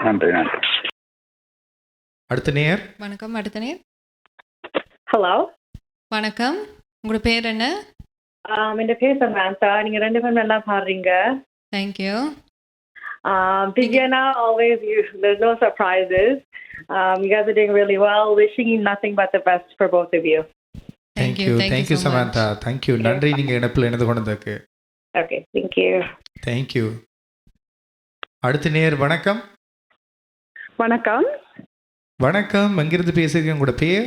நன்றி நன்றி. அடுத்த நேயர் வணக்கம். அடுத்த நேயர். ஹலோ, வணக்கம். உங்களோட பேர் என்ன? என் பேர் சமந்தா. நீங்க 2 பேரும் நல்லா பாடுறீங்க. Thank you. Beginner, always there's no surprises. You guys are doing really well. Wishing you nothing but the best for both of you. Thank you Samantha. Thank you, நன்றி நீங்கள் இணைப்பில் இணைந்து கொண்டதுக்கு. Okay, thank you. தேங்க்யூ. அடுத்த நேயர் வணக்கம். வணக்கம். வணக்கம், எங்கிருந்து பேசுறீங்க? உங்களோட பேர்?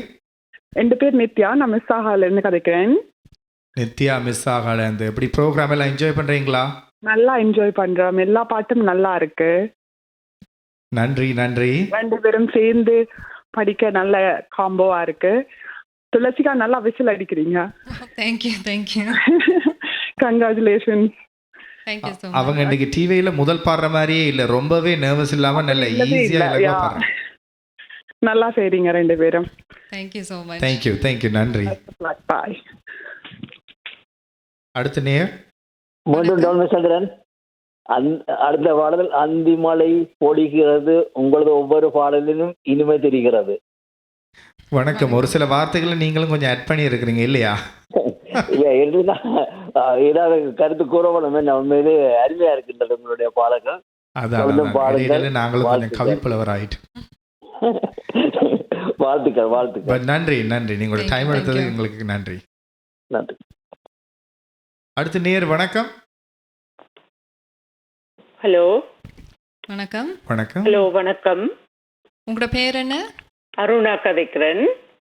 என் பேர் நித்யா. நான் மிஸ் ஆகாலேருந்து கதைக்கிறேன். நித்யா, மிஸ் ஆகாலேருந்து. எப்படி ப்ரோக்ராம் எல்லாம் என்ஜாய் பண்ணுறீங்களா? நல்லா என்ஜாய் பண்ணுறோம். எல்லா பாட்டும் நல்லா இருக்கு. நன்றி நன்றி. 2 பேரும் சேர்ந்து படிக்க நல்ல காம்போவா இருக்கு. துளசிகா நல்லா விசில் அடிக்கிறீங்க. தேங்க்யூ. கங்க்ராச்சுலேஷன். அவங்க இன்னைக்கு டிவியில முதல் பாடுற மாதிரியே இல்லை, ரொம்பவே நர்வஸ் இல்லாம நல்ல ஈஸியா பாடுறாங்க. நல்லா செய்றீங்க 2 பேரும். Thank you so much. தேங்க்யூ, நன்றி. பாய். அடுத்த நேயர். சந்திரன். அடுத்த பாடல் அந்திமலை பொழிகிறது. உங்களது ஒவ்வொரு பாடலிலும் இனிமை தெரிகிறது. வணக்கம். ஒரு சில வார்த்தைகளை நீங்களும் கொஞ்சம் ஆட் பண்ணி இருக்கிறீங்க இல்லையா? ஏதாவது கருத்து கூறப்படும். உண்மையிலே அருமையா இருக்கின்றது உங்களுடைய பாடல்கள். அதான் நாங்களும் கொஞ்சம் கவிப்புலவர் ஆயிட்டு. வாழ்த்துக்கள். நன்றி. நீங்களோட டைம் எடுத்தது எங்களுக்கு நன்றி. அடுத்த நேயர் வணக்கம். ஹலோ. வணக்கம். ஹலோ, வணக்கம். உங்களோட பேர் என்ன? அருணா கதைக்கிறேன்.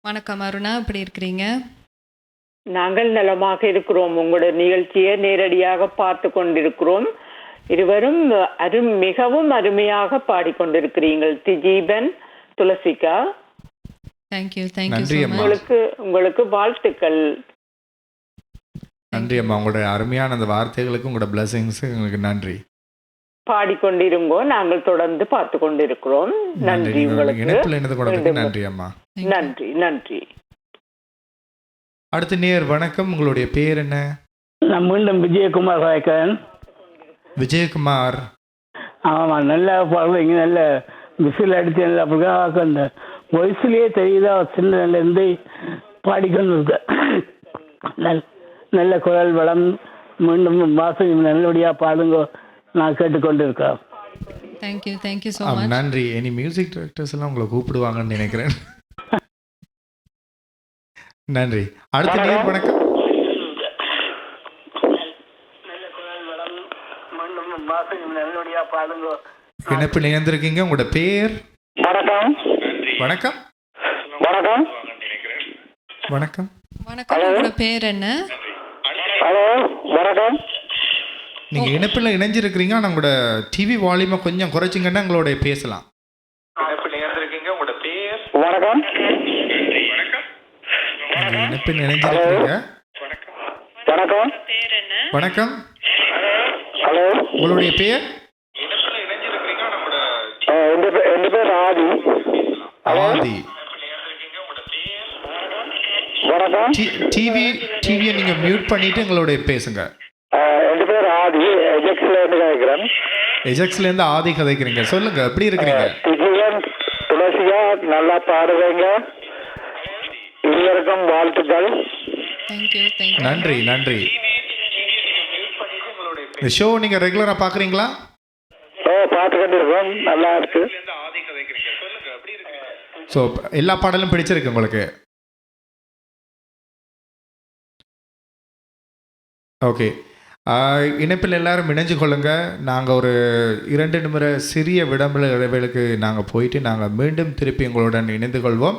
வணக்கம் அருணா, எப்படி இருக்கிறீங்க? நாங்கள் நலமாக இருக்கிறோம். உங்களோட நிகழ்ச்சியை நேரடியாக பார்த்து கொண்டிருக்கிறோம். இருவரும் மிகவும் அருமையாக பாடிக்கொண்டிருக்கிறீர்கள். திஜீபன், துளசிகா. தேங்க்யூ. உங்களுக்கு வாழ்த்துக்கள். நன்றி அம்மா, உங்களுடைய அருமையான அந்த வார்த்தைகளுக்கு உங்களோட பிளஸிங்ஸ் உங்களுக்கு நன்றி. பாடிக்கொண்டிருங்கோ, நாங்கள் தொடர்ந்து பார்த்து கொண்டிருக்கிறோம். நன்றி உங்களுக்கு. நன்றி அம்மா. நன்றி. அடுத்த நேயர் வணக்கம். உங்களுடைய பேர் என்ன? நான் மீண்டும் விஜயகுமார் கேட்கிறேன். விஜயகுமார். ஆமாம், நல்லா பாடுறீங்க. நல்ல விசில் அடித்து நல்லா அப்படிதான் அந்த வயசுலேயே தெரியுதா சின்னலேருந்து பாடிக்கொண்டு இருக்க. நல்ல குரல் வளம். மீண்டும் வாசகம் நல்லபடியாக பாடுங்க. நான் கேட்டுக்கொண்டு இருக்கேன். Thank you so much. நன்றி. இனி மியூசிக் டைரக்டர்ஸ் எல்லாம் உங்களை கூப்பிடுவாங்கன்னு நினைக்கிறேன். நன்றி. அடுத்த நேயர் வணக்கம். இணைப்பில் இணைந்திருக்கீங்க. உங்களோட பேர்? வணக்கம். வணக்கம். உங்களோட பேர் என்ன? ஹலோ, வணக்கம். நீங்க இணைப்பில் இணைஞ்சிருக்கிறீங்க. ஆனால் உங்களோட டிவி வால்யூமை கொஞ்சம் குறைச்சிங்கன்னா உங்களோட பேசலாம். வணக்கம். இணைப்பில் இணைஞ்சிருக்கிறீங்க. வணக்கம். வணக்கம். ஹலோ, உங்களுடைய பெயர்? என் பேர் ஆதி. ஆதி. வணக்கம். டிவியை நீங்க மியூட் பண்ணிட்டு எங்களுடைய பேசுங்க. என் பேர் ஆதி, எஜெக்ஸ்ல இருந்து கதைக்கிறேன். எஜெக்ஸ்ல இருந்து ஆதி கதைக்கிறீங்க. சொல்லுங்க, எப்படி இருக்கிறீங்க? துளசியா, நல்லா பாடுறீங்க. இருவருக்கும் வாழ்த்துக்கள். நன்றி நன்றி. இந்த ஷோ நீங்க ரெகுலரா பாக்குறீங்களா? பார்த்து கொண்டிருக்கோம், நல்லா இருக்கு. ஸோ எல்லா பாடலும் பிடிச்சிருக்கு உங்களுக்கு? ஓகே, இணைப்பில் எல்லாரும் இணைஞ்சு கொள்ளுங்க. நாங்கள் ஒரு 2 நிமிட சிறிய விளம்பர இடைவேளைக்கு நாங்கள் போயிட்டு நாங்கள் மீண்டும் திருப்பி உங்களுடன் இணைந்து கொள்வோம்.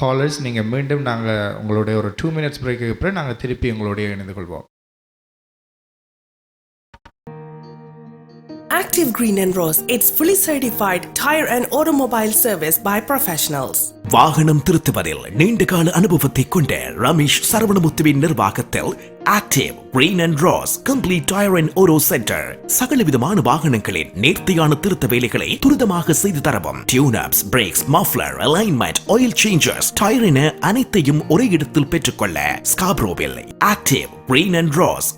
காலர்ஸ், நீங்கள் மீண்டும் நாங்கள் உங்களுடைய ஒரு 2 minutes பிரேக்கு அப்புறம் நாங்கள் திருப்பி உங்களுடைய இணைந்து கொள்வோம். Active Green and Rose, it's fully certified tire and automobile service by professionals. வாகனம் திருத்துவதில் நீண்டகால அனுபவத்தை கொண்ட ரமேஷ் சரவணமுத்துவின் நிர்வாகத்தில் active green and rose complete tyre and auto centre சகலவிதமான வாகனங்களின் நேர்த்தியான திருத்த வேலைகளை துரிதமாக செய்து தரவும். Tune ups, brakes, muffler, alignment, oil changers, tyre என அனைத்தையும் ஒரே இடத்தில் பெற்றுக்கொள்ள ஸ்காப்ரோவில் ஆக்டிவ் கிரீன் அண்ட் ரோஸ்.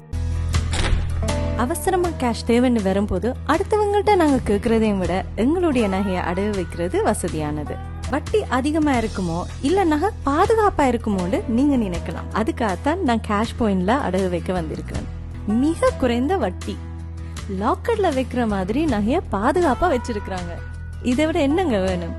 அவசரமா கேஷ் தேவைன்னு வரும்போது அடுத்தவங்கள்ட்ட நாங்க கேட்கறதையும் விட எங்களுடைய நகையை அடகு வைக்கிறது வசதியானது. வட்டி அதிகமா இருக்குமோ இல்ல நகை பாதுகாப்பா இருக்குமோன்னு நீங்க நினைக்கலாம். அதுக்காகத்தான் நான் கேஷ் பாயிண்ட்ல அடகு வைக்க வந்திருக்கேன். மிக குறைந்த வட்டி, லாக்கர்ல வைக்கிற மாதிரி நகைய பாதுகாப்பா வச்சிருக்காங்க. இதை விட என்னங்க வேணும்?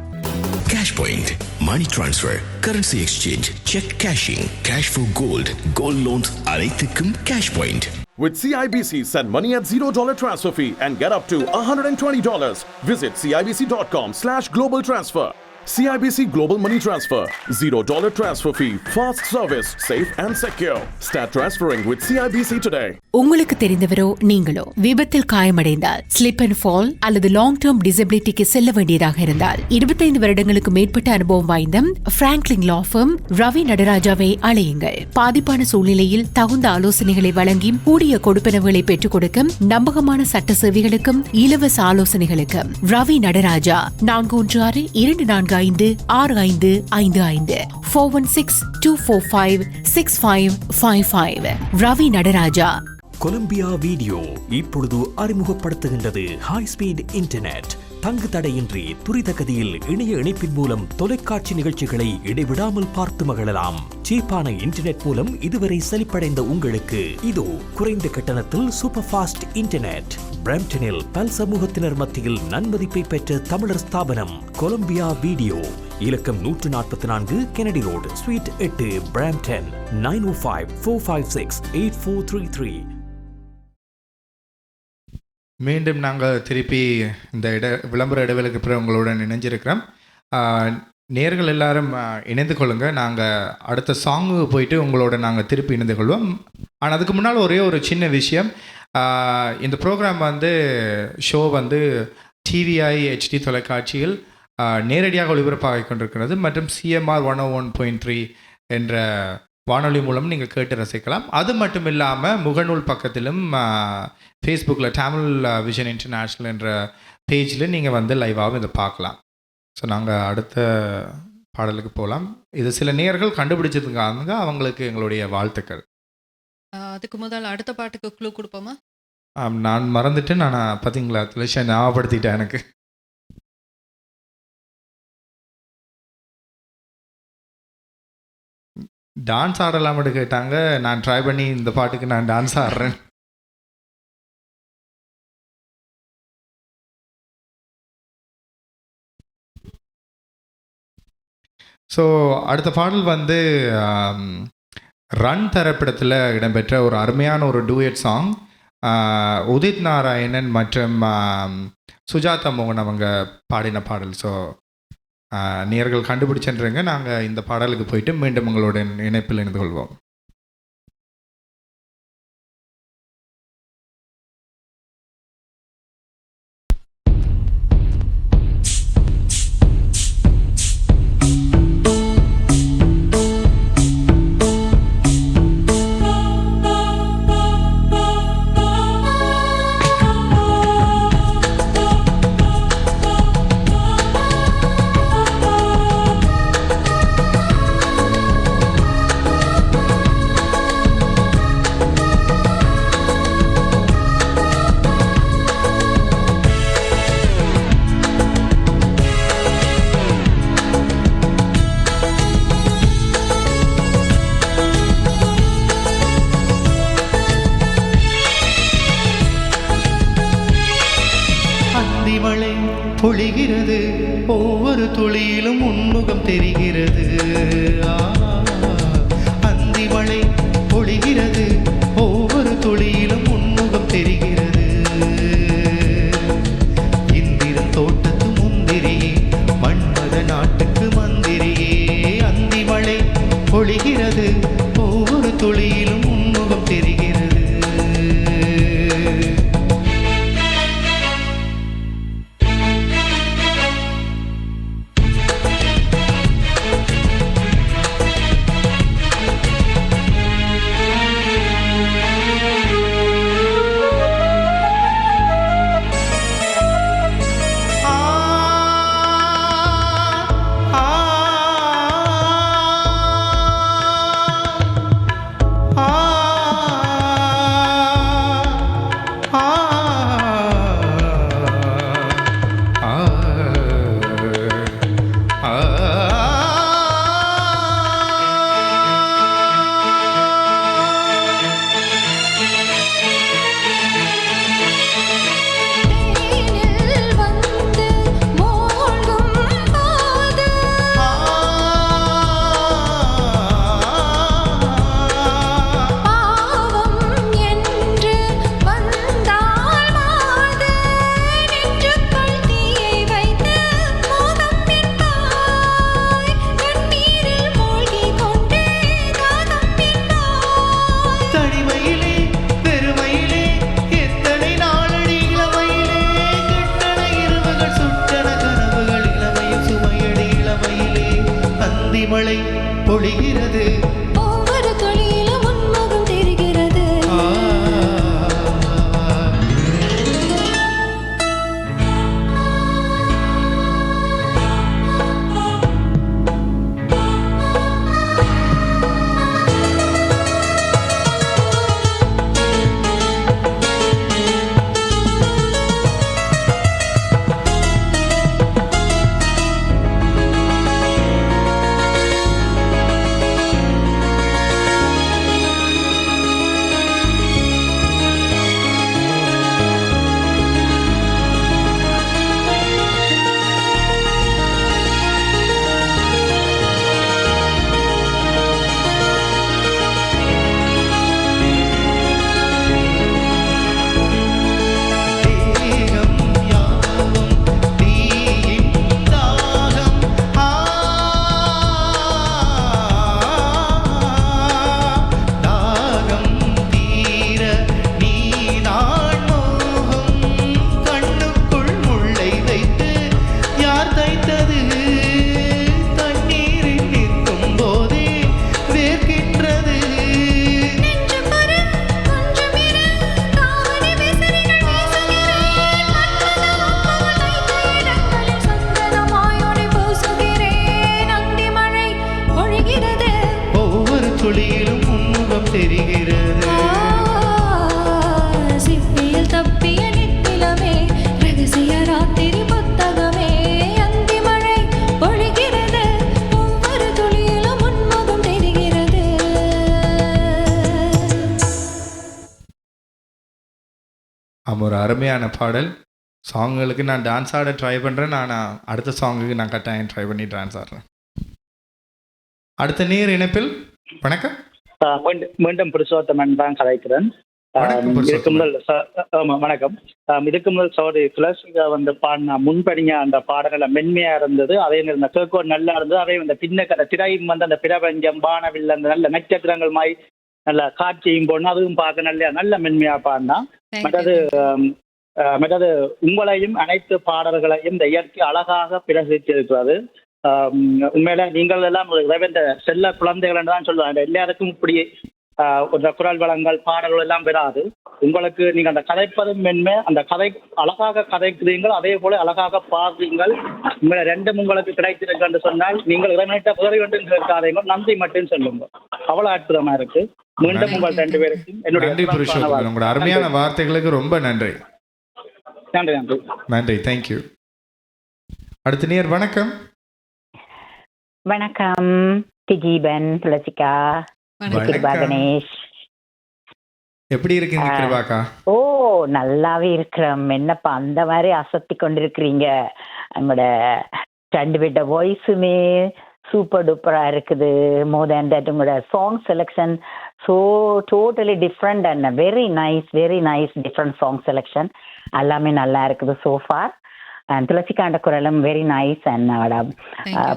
Cash Point, money transfer, currency exchange, check cashing, cash for gold, gold loans அனைத்துக்கும் Cash Point. With CIBC, send money at $0 transfer fee and get up to $120. Visit cibc.com/global transfer. CIBC Global Money Transfer. $0 transfer fee. Fast service. Safe and secure. Start transferring with CIBC today. உங்களுக்கு தெரிந்தவரோ நீங்களோ விபத்தில் காயமடைந்தால், slip and fall அல்லது long term டிசபிலிட்டிக்கு செல்ல வேண்டியதாக இருந்தால் 25 வருடங்களுக்கு மேற்பட்ட அனுபவம் வாய்ந்த பிராங்க்லின் லா ஃபர்ம் ரவி நடராஜாவை அழையுங்கள். பாதிப்பான சூழ்நிலையில் தகுந்த ஆலோசனைகளை வழங்கி கூடிய கொடுப்பனவுகளை பெற்றுக் கொடுக்கும் நம்பகமான சட்ட சேவைகளுக்கும் இலவச ஆலோசனைகளுக்கும் ரவி நடராஜா 416-245-6555 416-245-6555. ரவி நடராஜா. கொலம்பியா வீடியோ இப்பொழுது அறிமுகப்படுத்துகின்றது ஹை ஸ்பீட் இன்டர்நெட். தங்கு தடையின்றி துரித கதியில் இணைய இணைப்பின் மூலம் தொலைக்காட்சி நிகழ்ச்சிகளை இடைவிடாமல் பார்த்து மகிழலாம். சீப்பான இன்டர்நெட் மூலம் இதுவரை செழிப்படைந்த உங்களுக்கு இதோ குறைந்த கட்டணத்தில் சூப்பர் ஃபாஸ்ட் இன்டர்நெட். பிரம்டனில் பல் சமூகத்தினர் மத்தியில் நன்மதிப்பை பெற்ற தமிழர் ஸ்தாபனம் கொலம்பியா வீடியோ. இலக்கம் 144 கெனடி ரோடு, ஸ்வீட் 8, பிரம்டன். 905-456-8433. மீண்டும் நாங்கள் திருப்பி இந்த விளம்பர இடைவேளைக்கு பிறகு உங்களுடன் இணைஞ்சிருக்கிறோம். நேர்கள் எல்லாரும் இணைந்து கொள்ளுங்கள். நாங்கள் அடுத்த சாங்கு போயிட்டு உங்களோட நாங்கள் திருப்பி இணைந்து கொள்வோம். ஆனால் அதுக்கு முன்னால் ஒரே ஒரு சின்ன விஷயம். இந்த ப்ரோக்ராம் ஷோ டிவிஐ HD தொலைக்காட்சியில் நேரடியாக ஒளிபரப்பாக கொண்டிருக்கிறது மற்றும் CMR 101.3 என்ற வானொலி மூலம் நீங்கள் கேட்டு ரசிக்கலாம். அது மட்டும் இல்லாமல் முகநூல் பக்கத்திலும் ஃபேஸ்புக்கில் தமிழ் விஷன் இன்டர்நேஷ்னல் என்ற பேஜில் நீங்கள் லைவாகவும் இதை பார்க்கலாம். ஸோ நாங்கள் அடுத்த பாடலுக்கு போகலாம். இது சில நேயர்கள் கண்டுபிடிச்சதுக்காக அவங்களுக்கு எங்களுடைய வாழ்த்துக்கள். அதுக்கு முதல் அடுத்த பாட்டுக்கு க்ளூ கொடுப்போமா? நான் மறந்துட்டு நான் பார்த்தீங்களா துளசி ஞாபகப்படுத்திட்டேன். எனக்கு டான்ஸ் ஆடலாம்னு கேட்டாங்க. நான் ட்ரை பண்ணி இந்த பாட்டுக்கு நான் டான்ஸ் ஆடுறேன். ஸோ அடுத்த பாடல் ரன் திரைப்படத்தில் இடம்பெற்ற ஒரு அருமையான ஒரு டூயட் சாங். உதித் நாராயணன் மற்றும் சுஜாதா மோகன் அவங்க பாடின பாடல். ஸோ நேயர்கள் கண்டுபிடிச்சன்றங்க. நாங்கள் இந்த பாடலுக்கு போயிட்டு மீண்டும் உங்களோட இணைப்பில் இணைந்து கொள்வோம். பொழிகிறது, ஒவ்வொரு துளியிலும் உன்முகம் தெரிகிறது. அந்தி மழை பொழிகிறது, ஒவ்வொரு துளியிலும் உன்முகம் தெரிகிறது. இந்திரன் தோட்டத்து முந்திரியே, மன்மத நாட்டுக்கு மந்திரியே. அந்தி மழை பொழிகிறது, ஒவ்வொரு துளியிலும் உன்முகம் தெரிகிறது. மழை பொழிகிறது, ஒவ்வொரு துளியிலும் உன்முகம் தெரிகிறது. துளியிலும் உன்முகம் தெரிகிறது. சிப்பியில் தப்பிய நித்திலமே, ரகசிய ராத்திரி புத்தகமே. அந்தி மழை பொழிகிறது, ஒவ்வொரு துளியிலும் உன்முகம் தெரிகிறது. ஒரு அருமையான பாடல். சாங்குகளுக்கு நான் டான்ஸ் ஆட ட்ரை பண்ணுறேன். ஆனால் அடுத்த சாங்குக்கு நான் கட்டாயம் ட்ரை பண்ணி டான்ஸ் ஆடுறேன். அடுத்த நேர் இணைப்பில் வணக்கம். மீண்டும் புருஷோத்தமன் தான் கலைக்கிறேன். இதுக்கு முதல் சோடி துளசிகா வந்து பாடின முன்படிங்க அந்த பாடல்கள் மென்மையா இருந்தது. அதே இந்த கேட்கோ நல்லா இருந்தது. அதே இந்த பின்ன திரையும் வந்து அந்த பிரபஞ்சம் வானவில் அந்த நல்ல நட்சத்திரங்கள் மாதிரி நல்ல காட்சியும் போடணும். அதுவும் பார்க்க நல்ல மென்மையா பாடினா. மற்றது உங்களையும் அனைத்து பாடல்களையும் இந்த இயற்கை அழகாக பிரசித்திருக்கிறது. உண்மையில நீங்கள் எல்லாம் இந்த செல்ல குழந்தைகள் தான் சொல்லுவாங்க. எல்லாருக்கும் இப்படி ஒரு குரல் வளங்கள் பாடல்கள் எல்லாம் வராது. உங்களுக்கு நீங்க அந்த கதைப்பதும் மென்மை, அந்த கதை அழகாக கதைக்கிறீங்கள், அதே போல அழகாக பாடுறீங்கள். உங்களை ரெண்டும் உங்களுக்கு கிடைத்திருக்கு என்று சொன்னால் நீங்கள் இறைவனிட்ட உதவி மட்டும் கேட்காதீங்க, நன்றி மட்டும் சொல்லுங்க. அவ்வளவு அற்புதமா இருக்கு. மீண்டும் உங்கள் ரெண்டு பேருக்கும் என்னுடைய உங்களோட அருமையான வார்த்தைகளுக்கு ரொம்ப நன்றி. நன்றி நன்றி நன்றி. தேங்க்யூ. அடுத்த நேர் வணக்கம். வணக்கம் திஜீபன், துளசிகா, கிருபா கணேஷ். எப்படி இருக்கீங்க கிருபாக்கா? ஓ நல்லாவே இருக்கிறோம். என்னப்பா அந்த மாதிரி அசத்தி கொண்டிருக்கிறீங்க. உங்களோட ரெண்டு பேர்ட வாய்ஸுமே சூப்பர் டூப்பராக இருக்குது. மோர் தேன் தட் உங்களோட song selection so totally different and very nice different song selection எல்லாமே நல்லா இருக்குது சோஃபார். அண்ட் துளசிக்காண்ட குரலும் வெரி நைஸ் அண்ட் அவட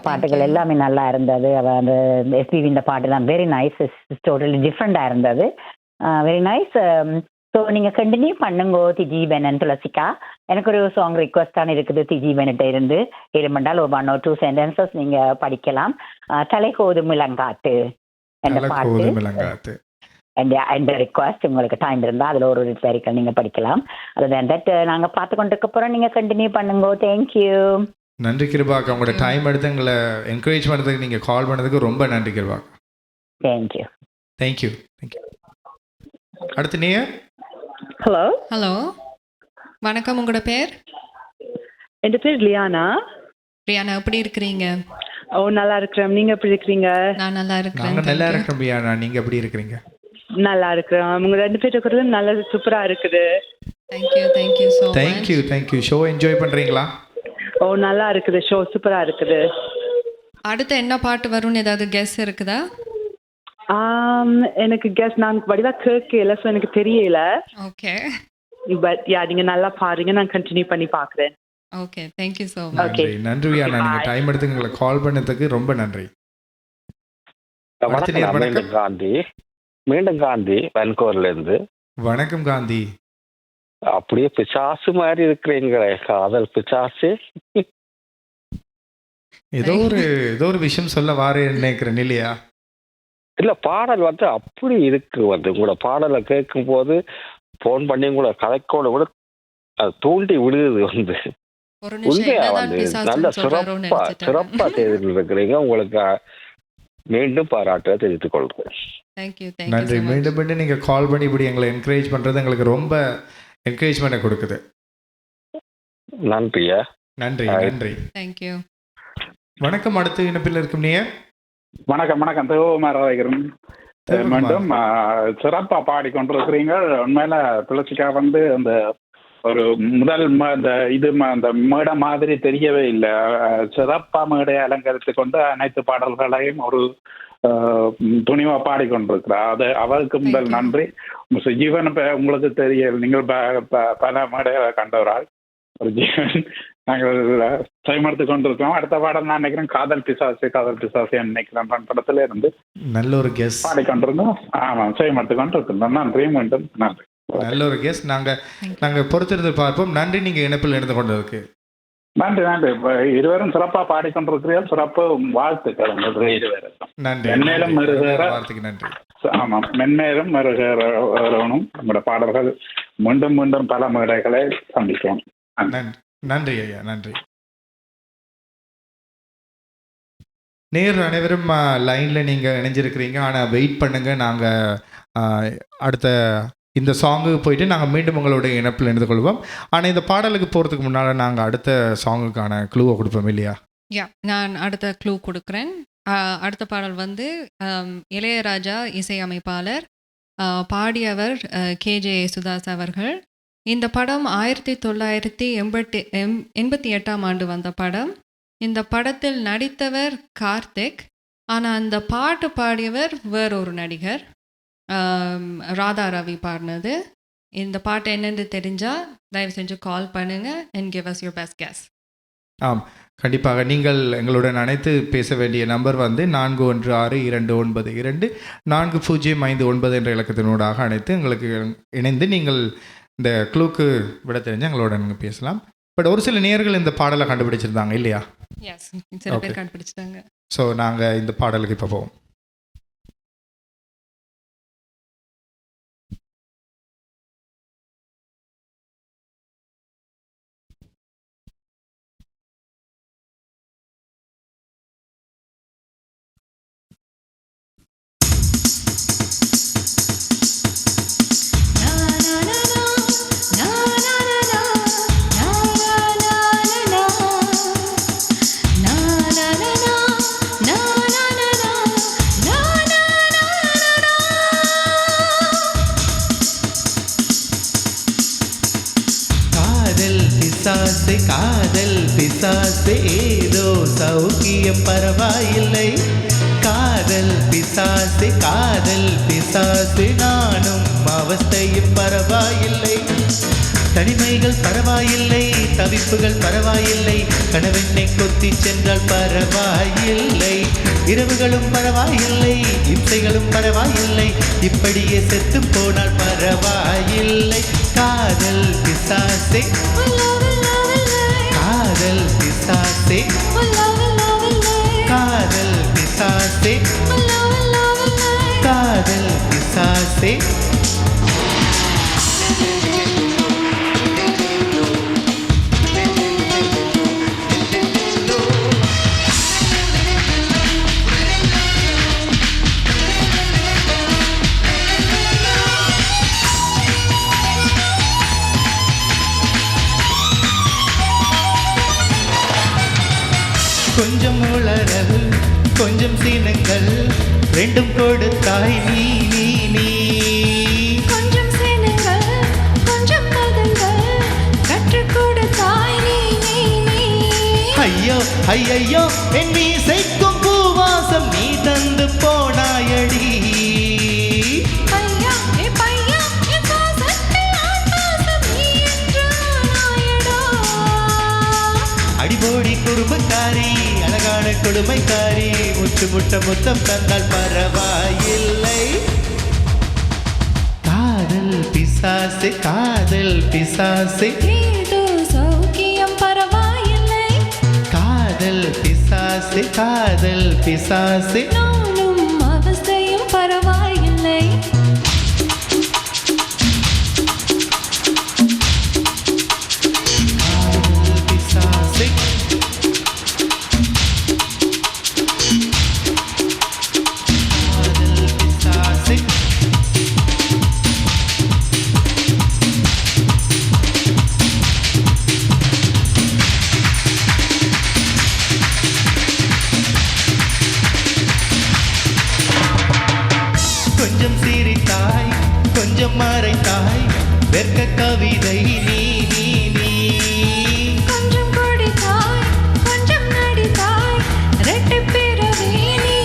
பாட்டுகள் எல்லாமே நல்லா இருந்தது. அவ அந்த எஸ்பிவிஇந்த பாட்டுலாம் வெரி நைஸ், டோட்டலி டிஃப்ரெண்டாக இருந்தது, வெரி நைஸ். ஸோ நீங்கள் கண்டினியூ பண்ணுங்கோ திஜீபன் அண்ட் துளசிக்கா. எனக்கு ஒரு சாங் ரிக்வஸ்ட் தான் இருக்குது திஜீபன்கிட்ட இருந்து. ஏழுமண்டால் ஒரு 1 or 2 sentences நீங்கள் படிக்கலாம். தலைகோதும் இளங்காத்து என்ற பாட்டு என்ற ரிக்வஸ்ட் உங்களுக்கு டைம் இருந்தால் அதில் ஒரு வரிகள் நீங்கள் படிக்கலாம். அதுதான் தட் நாங்கள் பார்த்து கொண்டிருக்க போகிறோம். நீங்கள் கண்டினியூ பண்ணுங்கோ. தேங்க்யூ. நன்றி கிருபாக்கா, உங்களோட டைம் எடுத்து எங்களை என்கரேஜ் பண்ணுறதுக்கு நீங்கள் கால் பண்ணதுக்கு ரொம்ப நன்றி கிருபாக்கா. தேங்க்யூ. தேங்க்யூ. அடுத்து நேயர். ஹலோ வணக்கம், உங்களோட பேர்? என் பேர் லியானா. ரியானா, எப்படி இருக்கிறீங்க? ஓ நல்லா இருக்கிறேன். நீங்க எப்படி இருக்கிறீங்க? நான் நல்லா இருக்கிறேன். நாங்கள் நல்லா இருக்கிறோம் லியானா, நீங்கள் எப்படி இருக்கிறீங்க? நல்லா இருக்கிறேன். உங்க ரெண்டு பேர்ட்ட குரலும் நல்ல சூப்பரா இருக்குது. Thank you so much. Thank you. Show enjoy பண்ணுறீங்களா? ஓ நல்லா இருக்குது, ஷோ சூப்பரா இருக்குது. அடுத்து என்ன பாட்டு வரும்னு ஏதாவது கெஸ் இருக்குதா? எனக்கு கெஸ் நான் வடிவா கேட்கல, ஸோ எனக்கு தெரியல. ஓகே, பட் யா நீங்க நல்லா பாருங்க, நான் கண்டினியூ பண்ணி பார்க்குறேன். Okay, thank you so much. நன்றி ரியானா, நீங்கள் டைம் எடுத்து எங்களை கால் பண்ணதுக்கு ரொம்ப நன்றி. மீண்டும் காந்தி வான்கூவர்ல இருந்து. வணக்கம் காந்தி. அப்படியே பிசாசு மாதிரி இருக்கிறீங்களே, காதல் பிசாசு. ஏதோ ஒரு விஷயம் சொல்ல நினைக்கிறேன் இல்லையா? இல்ல, பாடல் அப்படி இருக்கு. உங்களோட பாடலை கேட்கும் போது போன் பண்ணி உங்களோட கதைக்கோட கூட அது தூண்டி விடுது. உண்மையா நல்ல சிறப்பா செய்து இருக்கிறீங்க. உங்களுக்கு மீண்டும் பாராட்ட தெரிவித்துக் கொள்கிறேன். நன்றி. மீண்டும் நீங்க கால் பண்ணி இப்படி எங்களை என்கரேஜ் பண்றது எங்களுக்கு ரொம்ப என்கரேஜ்மெண்ட் கொடுக்குது. நன்றியா. நன்றி. தேங்க்யூ. வணக்கம். அடுத்த இணைப்பில் இருக்கும் நீ. வணக்கம். தேவகுமாரன் மீண்டும் சிறப்பா பாடிக்கொண்டிருக்கிறீங்க. உண்மையில துளசிக்கா அந்த ஒரு முதல் அந்த மேடை மாதிரி தெரியவே இல்லை. சிறப்பா மேடையை அலங்கரித்து கொண்டு அனைத்து பாடல்களையும் ஒரு துணிவா பாடிக்கொண்டிருக்கிறார். அது அவருக்கு முதல் நன்றி. ஜீவன் உங்களுக்கு தெரியல, நீங்கள் பல மேடையை கண்டவரால் ஒரு ஜீவன் நாங்கள் செய்மடுத்து கொண்டிருக்கோம். அடுத்த பாடல் நான் நினைக்கிறேன் காதல் பிசாசு நினைக்கிறேன் படத்துல இருந்து நல்ல ஒரு கெஸ் பாடிக்கொண்டிருந்தோம். ஆமாம், செய்மடுத்து கொண்டிருக்கிறோம். நன்றி, மீண்டும் நன்றி. நல்ல ஒரு கெஸ். நாங்கள் பொறுத்திருந்து பார்ப்போம். நன்றி, நீங்கள் இணைப்பில் இருந்து கொண்டதுக்கு. நன்றி. இருவரும் சிறப்பா பாடிக்கொண்டிருக்கிறீர்கள். சிறப்பு வாழ்த்துக்கள் உங்களுக்கு இருவருக்கும். நன்றி. மென்மேலும் வார்த்தைக்கு நன்றி. ஆமாம், மென்மேலும் மெருகேறணும். நம்முடைய பாடல்கள் மீண்டும் பல மேடைகளை சந்திக்கும். நன்றி ஐயா, நன்றி. நேர் அனைவரும் லைனில் நீங்கள் இணைஞ்சிருக்கிறீங்க. ஆனால் வெயிட் பண்ணுங்கள், நாங்கள் அடுத்த இந்த சாங்குக்கு போயிட்டு நாங்கள் மீண்டும் உங்களுடைய இணைப்பில் இணைந்து கொள்வோம். ஆனால் இந்த பாடலுக்கு போகிறதுக்கு முன்னால் நாங்கள் அடுத்த சாங்குக்கான க்ளூவை கொடுப்போம் இல்லையா? நான் அடுத்த க்ளூ கொடுக்குறேன். அடுத்த பாடல் இளையராஜா இசையமைப்பாளர், பாடியவர் KJ யேசுதாஸ் அவர்கள். இந்த படம் 1988 ஆண்டு வந்த படம். இந்த படத்தில் நடித்தவர் கார்த்திக், ஆனால் அந்த பாட்டு பாடியவர் வேறொரு நடிகர், ராதா ரவி பாடினது. இந்த பாட்டு என்னென்னு தெரிஞ்சால் தயவு செஞ்சு கால் பண்ணுங்கள் and give us your best guess. ஆம், கண்டிப்பாக. நீங்கள் எங்களுடன் அனைத்து பேச வேண்டிய நம்பர் 4162240559 என்ற இலக்கத்தினூடாக அனைத்து எங்களுக்கு இணைந்து நீங்கள் இந்த க்ளூக்கு விட தெரிஞ்சு எங்களோட நீங்கள் பேசலாம். பட் ஒரு சில நேயர்கள் இந்த பாடலை கண்டுபிடிச்சிருந்தாங்க இல்லையா? சில பேர் கண்டுபிடிச்சிட்டாங்க. ஸோ நாங்கள் இந்த பாடலுக்கு இப்போ போவோம். na na na na பிசாசு காதல் பிசாசு ஏதோ சௌக்கியம் பரவாயில்லை. காதல் பிசாசு நானும் அவஸ்தையும் பரவாயில்லை. தனிமைகள் பரவாயில்லை, தவிப்புகள் பரவாயில்லை, கனவெண்ணை கொத்தி சென்றால் பரவாயில்லை. இரவுகளும் பரவாயில்லை, இம்சைகளும் பரவாயில்லை, இப்படியே செத்து போனால் பரவாயில்லை. காதல் பிசாசே காதல் பிசாசே காதல் பிசாசே காதல் பிசாசே. கொஞ்சம் உளறல் கொஞ்சம் சீனங்கள் ரெண்டும் கொடுத்தாய் நீ நீ நீ. கொஞ்சம் சேனங்கள் கொஞ்சம் பதங்கள் கற்றுக் கொடுத்தாய் நீ நீ நீ. ஐயோ ஐயையோ என் மீசைக்கும் பூவாசம் நீ தந்து போனாயடி. பையா ஏ பையா என் பாசத்தில் ஆபாசம் நீ என்று ஆனாயடா. அடிபோடி குறும்புக்காரி அழகான கொடுமைக்காரி முட்டு முட்ட முத்தம் தந்தால் பரவாயில்லை. காதல் பிசாசு காதல் பிசாசு ஏதோ சௌக்கியம் பரவாயில்லை. காதல் பிசாசு நானும் அவஸ்தையும் பரவாயில்லை. பிசாசு பிசாசு. கொஞ்சம் சிரித்தாய் கொஞ்சம் மறைத்தாய் வெட்க கவிதை நீ நீ நீ. கொஞ்சம் குடித்தாய் கொஞ்சம் நடித்தாய் ரெட்டை பிறவி நீ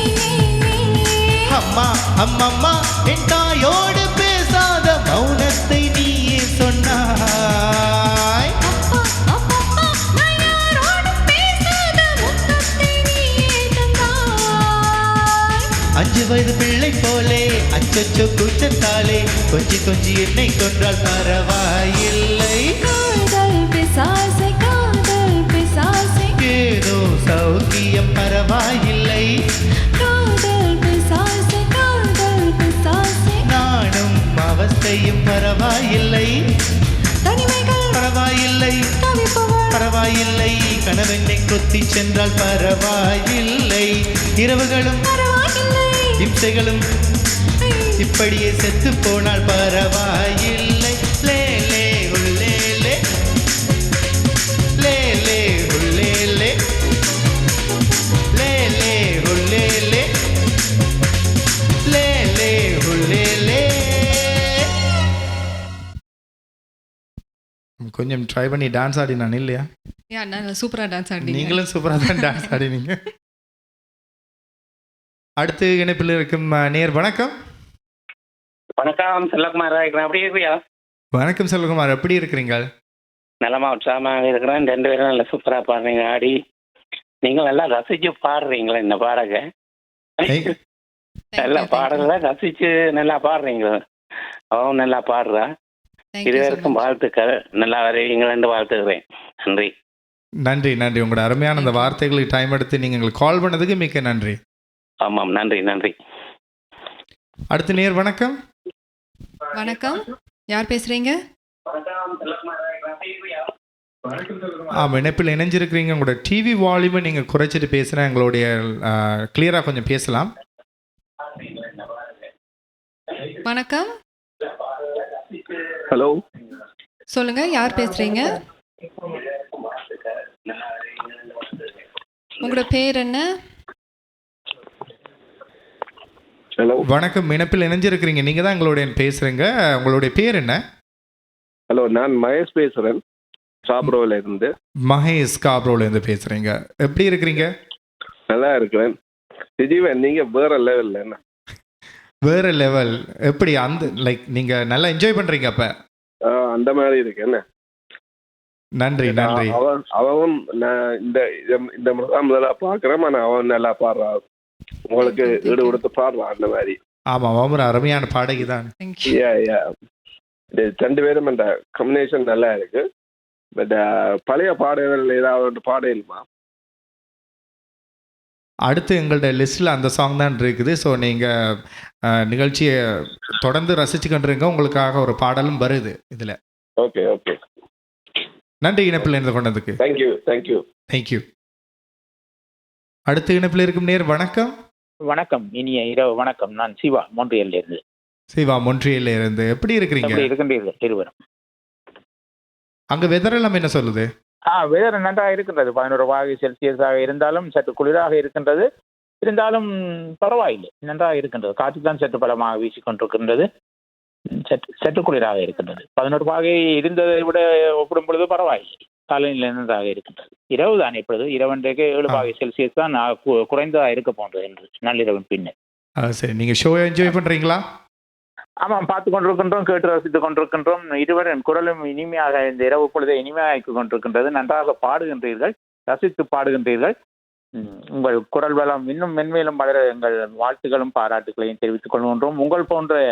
நீ நீ. அம்மா அம்மம்மா என் தாயோடு பேசாத மௌனத்தை நீயே சொன்னாய். அப்பா அப்பப்பா நான் யாரோடும் பேசாத முத்தத்தை நீயே தந்தாய். 5 வயது பிள்ளை போலே அச்சச்சோ கூச்சத்தாலே கொஞ்சி கொஞ்சி என்னை கொன்றால் பரவாயில்லை. காதல் பிசாசே ஏதோ சௌக்கியம் பரவாயில்லை. காதல் பிசாசே நானும் அவஸ்தையும் பரவாயில்லை. தனிமைகள் பரவாயில்லை தவிப்புகள் பரவாயில்லை, கனவெண்ணை கொத்தி சென்றால் பரவாயில்லை. இரவுகளும் பரவாயில்லை, இம்சைகளும் இப்படியே செத்து போனால் பரவாயில்லை. லே லே உள்ளே லே லே லே உள்ளே லே லே லே உள்ளே லே லே லே உள்ளே லே. கொஞ்சம் ட்ரை பண்ணி டான்ஸ் ஆடினான் இல்லையா? நான் சூப்பராக டான்ஸ் ஆடினீங்க. நீங்களும் சூப்பராக தான் டான்ஸ் ஆடினீங்க. அடுத்து இணைப்பில் இருக்கும் நேர் வணக்கம். வணக்கம் செல்லகுமார் இருக்கிறேன். எப்படி இருக்கியா? வணக்கம் செல்வகுமார், எப்படி இருக்கிறீங்க? நலமா உற்சாகமாக இருக்கிறேன். 2 பேரும் நல்லா சூப்பராக பாடுறீங்க. ஆடி நீங்கள் நல்லா ரசிச்சு பாடுறீங்களா? இந்த பாடக எல்லா பாடல்களை ரசிச்சு நல்லா பாடுறீங்க. அவன் நல்லா பாடுறா. இதுவரைக்கும் வாழ்த்துக்கள், நல்லா வருவீங்களேன்னு வாழ்த்துக்கிறேன். நன்றி நன்றி நன்றி. உங்களோட அருமையான அந்த வார்த்தைகளுக்கு டைம் எடுத்து நீங்கள் எங்களுக்கு கால் பண்ணதுக்கு மிக்க நன்றி. ஆமாம், நன்றி நன்றி. அடுத்த நேர் வணக்கம். வணக்கம், யார் பேசுறீங்க? ஆமாம், இணைப்பில் இணைஞ்சிருக்கிறீங்க. உங்களோட டிவி வால்யூமை நீங்கள் குறைச்சிட்டு பேசுகிறேன். எங்களுடைய கிளியராக கொஞ்சம் பேசலாம். வணக்கம். ஹலோ, சொல்லுங்க, யார் பேசுறீங்க? உங்களோட பேர் என்ன? ஹலோ, வணக்கம். இணைப்பில் இணைஞ்சிருக்கிறீங்க, நீங்க தான் எங்களுடைய பேசுறீங்க. உங்களுடைய பேர் என்ன? ஹலோ, நான் மகேஷ் பேசுறேன். சாப்ரோவில் இருந்து. மகேஷ் காப்ரோலேருந்து பேசுகிறீங்க. எப்படி இருக்கிறீங்க? நல்லா இருக்கிறேன். விஜீவன், நீங்கள் வேற லெவலில் என்ன? வேறு லெவல். எப்படி அந்த லைக் நீங்கள் நல்லா என்ஜாய் பண்ணுறீங்க அப்போ? அந்த மாதிரி இருக்கு என்ன. நன்றி நன்றி. அவன் இந்த இந்த முதலாக பார்க்குறேன். ஆனால் அவன் நல்லா பாடுறான், உங்களுக்கு ஈடு கொடுத்து பாடுறான் அந்த மாதிரி. ஆமாம், அவன் ஒரு அருமையான பாடகி தான். ரெண்டு பேரும் அந்த காம்பினேஷன் நல்லா இருக்கு. பட் பழைய பாடல்கள் ஏதாவது பாடலுமா? அடுத்து எங்கள்கிட்ட லிஸ்ட்டில் அந்த சாங் தான் இருக்குது. ஸோ நீங்கள் நிகழ்ச்சியை தொடர்ந்து ரசித்து கொண்டிருங்க, உங்களுக்காக ஒரு பாடலும் வருது இதில். ஓகே ஓகே, நன்றி இணைப்பில் இருந்து கொண்டதுக்கு. Thank you thank you thank you. அடுத்த இணைப்பில் இருக்கும் நேர் வணக்கம். வணக்கம், இனிய இரவு வணக்கம். நான் சிவா, மொன்றியல்ல இருந்து. சிவா, மொன்றியல்ல இருந்து. எப்படி இருக்கிறீங்க? இருக்கின்றீர்கள் இருவரும்? அங்கே வெதர் எல்லாம் என்ன சொல்லுது? வெதர் நன்றாக இருக்கின்றது. 11°C இருந்தாலும் சற்று குளிராக இருக்கின்றது. இருந்தாலும் பரவாயில்லை, நன்றாக இருக்கின்றது. காற்று தான் சற்று பலமாக வீசிக்கொண்டிருக்கின்றது. சற்று குளிராக இருக்கின்றது. 11°C இருந்ததை விட ஒப்பிடும் பொழுது பரவாயில்லை, காலையில் நன்றாக இருக்கின்றது. இரவு தான் இப்பொழுது இரவன்றைக்கு 7°C தான் குறைந்ததாக இருக்க போன்றது என்று நள்ளிரவின் பின்னர். சரி, நீங்கள் ஷோ என்ஜாய் பண்ணுறீங்களா? ஆமாம், பார்த்து கொண்டிருக்கின்றோம், கேட்டு ரசித்துக் கொண்டிருக்கின்றோம். இருவரின் குரலும் இனிமையாக இந்த இரவு பொழுதை இனிமையாக்கி கொண்டிருக்கின்றது. நன்றாக பாடுகின்றீர்கள், ரசித்து பாடுகின்றீர்கள். உங்கள் குரல் வளம் இன்னும் மென்மேலும் வளர எங்கள் வாழ்த்துக்களும் பாராட்டுகளையும் தெரிவித்துக் கொள்கின்றோம். உங்கள் போன்ற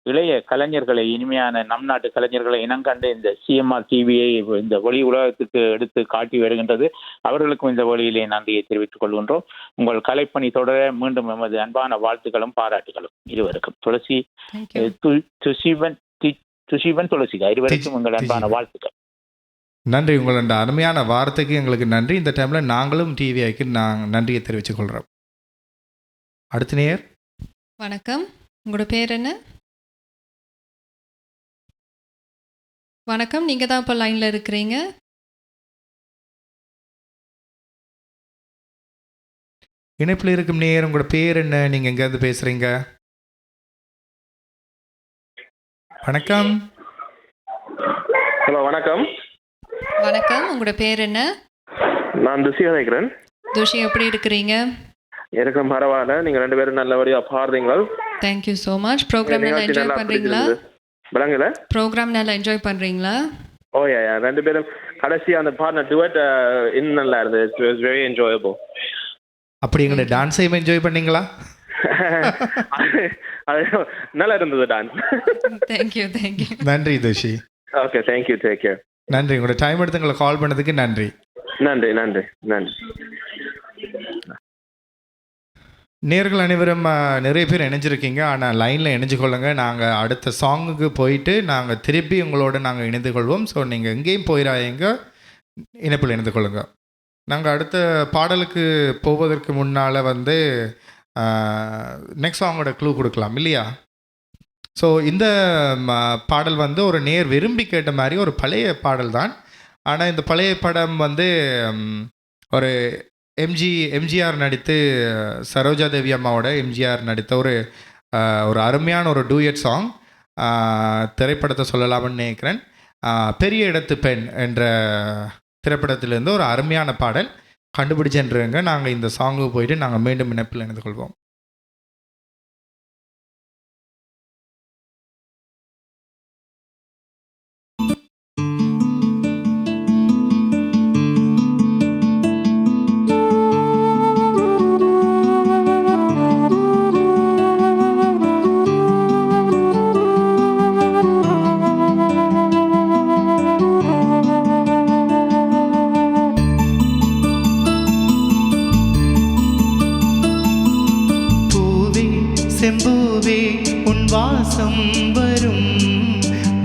இளைய கலைஞர்களை, இனிமையான நம் நாட்டு கலைஞர்களை இனங்கண்டு இந்த சிஎம்ஆர் டிவியை இந்த ஒளி உலகத்துக்கு எடுத்து காட்டி வருகின்றது. அவர்களுக்கும் இந்த வழியிலே நன்றியை தெரிவித்துக் கொள்கின்றோம். உங்கள் கலைப்பணி தொடர மீண்டும் எமது அன்பான வாழ்த்துக்களும் பாராட்டுகளும் இருவருக்கும். துஷிவன் துளசிகா இருவருக்கும் உங்கள் அன்பான வாழ்த்துக்கள். நன்றி. உங்களோட அருமையான வார்த்தைக்கு எங்களுக்கு நன்றி. இந்த டைமில் நாங்களும் டிவிஐக்கு நன்றியை தெரிவித்துக் கொள்கிறோம். அடுத்த நேயர் வணக்கம், உங்களோட பேர் என்ன? வணக்கம், நீங்கள் தான் இப்போ லைனில் இருக்கிறீங்க. இணைப்பில் இருக்கும் நேயர், உங்களோட பேர் என்ன? நீங்கள் எங்கேருந்து பேசுகிறீங்க? வணக்கம். ஹலோ, வணக்கம். வணக்கம், உங்களோட பேர் என்ன? நான் துஷி நினைக்கிறேன். துஷி, எப்படி இருக்கிறீங்க? எனக்கு பரவாயில்ல. நீங்கள் ரெண்டு பேரும் நல்லபடியாக பாடுறீங்க. Thank you so much. ப்ரோக்ராம் நல்லா என்ஜாய் பண்ணுறீங்களா? விளங்கல. ப்ரோக்ராம் நல்லா என்ஜாய் பண்ணுறீங்களா? ஓ யா, ரெண்டு பேரும் கடைசி அந்த பாடின டுவெட் இன்னும் நல்லா இருந்தது. It was very enjoyable. அப்படி எங்களை டான்ஸையும் என்ஜாய் பண்ணீங்களா? அது நல்லா இருந்தது டான்ஸ். Thank you thank you. நன்றி Tushi. Okay, thank you, take care. நன்றி. உங்களோட டைம் எடுத்து எங்களை கால் பண்ணதுக்கு நன்றி. நன்றி நன்றி நன்றி. நேர்கள் அனைவரும் நிறைய பேர் இணைஞ்சிருக்கீங்க. ஆனால் லைனில் இணைஞ்சு கொள்ளுங்க. நாங்கள் அடுத்த சாங்குக்கு போயிட்டு நாங்கள் திருப்பி உங்களோட நாங்கள் இணைந்து கொள்வோம். ஸோ நீங்கள் எங்கேயும் போயிடாதீங்க, இணைப்பில் இணைந்து கொள்ளுங்க. நாங்கள் அடுத்த பாடலுக்கு போவதற்கு முன்னால் நெக்ஸ்ட் சாங்கோட க்ளூ கொடுக்கலாம் இல்லையா? ஸோ இந்த பாடல் ஒரு நேர் விரும்பி கேட்ட மாதிரி ஒரு பழைய பாடல் தான். ஆனால் இந்த பழைய படம் ஒரு எம்ஜிஆர் நடித்து சரோஜா தேவி அம்மாவோட எம்ஜிஆர் நடித்த ஒரு அருமையான ஒரு டூயட் சாங். திரைப்படத்தை சொல்லலாம்னு நினைக்கிறேன். பெரிய இடத்து பெண் என்ற திரைப்படத்திலேருந்து ஒரு அருமையான பாடல் கண்டுபிடிச்சேன்றுங்க. நாங்கள் இந்த சாங்குக்கு போயிட்டு நாங்கள் மீண்டும் இணைப்பில் இணைந்து கொள்வோம். செம்பூவே உன் வாசம் வரும்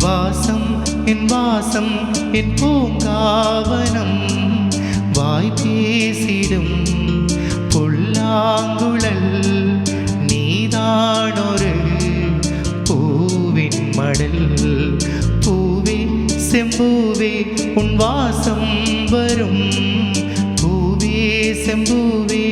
வாசம் என் வாசம் என் பூங்காவனம் வாய் பேசிடும் புல்லாங்குழல் நீதானொரு பூவின் மடல் பூவே செம்பூவே உன் வாசம் வரும் பூவே செம்பூவே.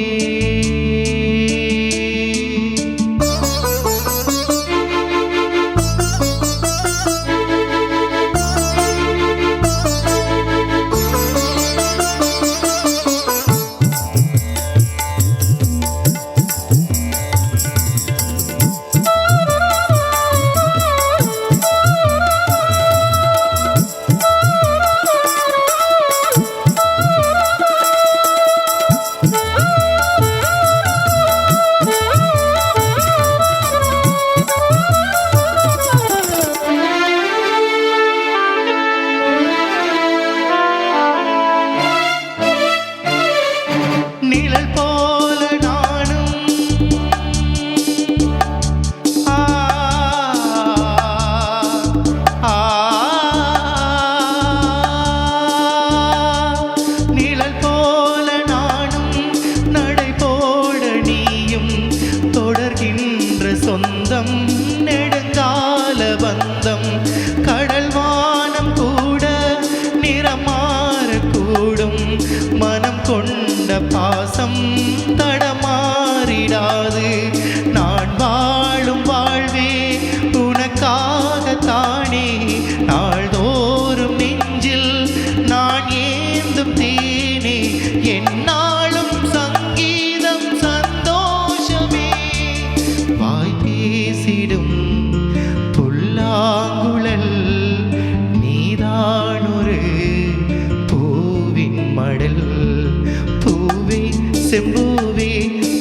செம்பூவே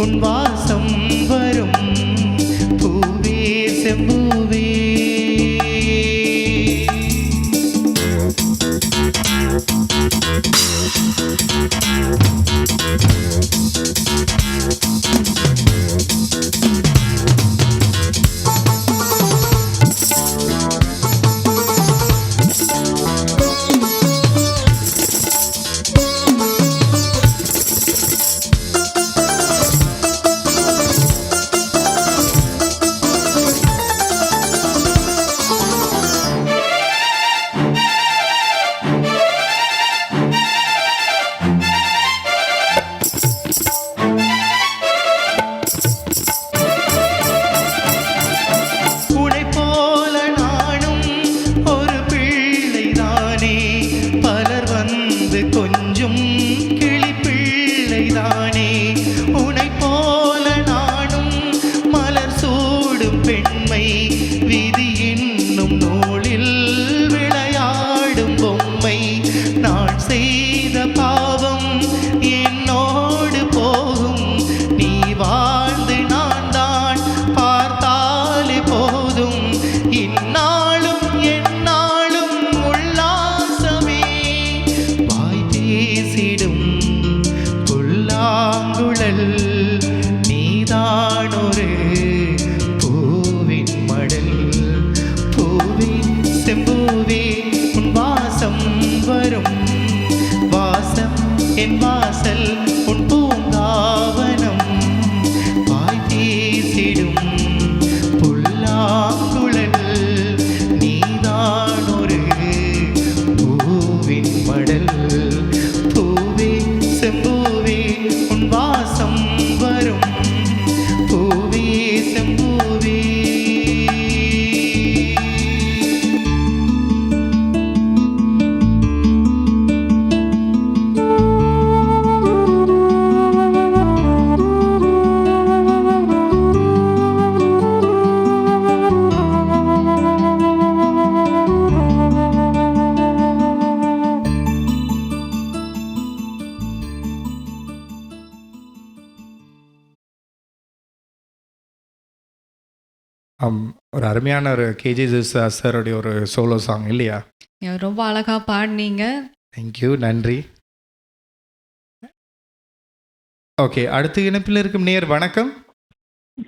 உன் வாசம் வரும் பூவே செம்பூவே ஒரு அருமையான ஒரு கேஜே சாருடைய ஒரு சோலோ சாங் இல்லையா? ரொம்ப அழகா பாடினீங்க. தேங்க்யூ, நன்றி. ஓகே, அடுத்த இணைப்பில் இருக்கும் நேர் வணக்கம்.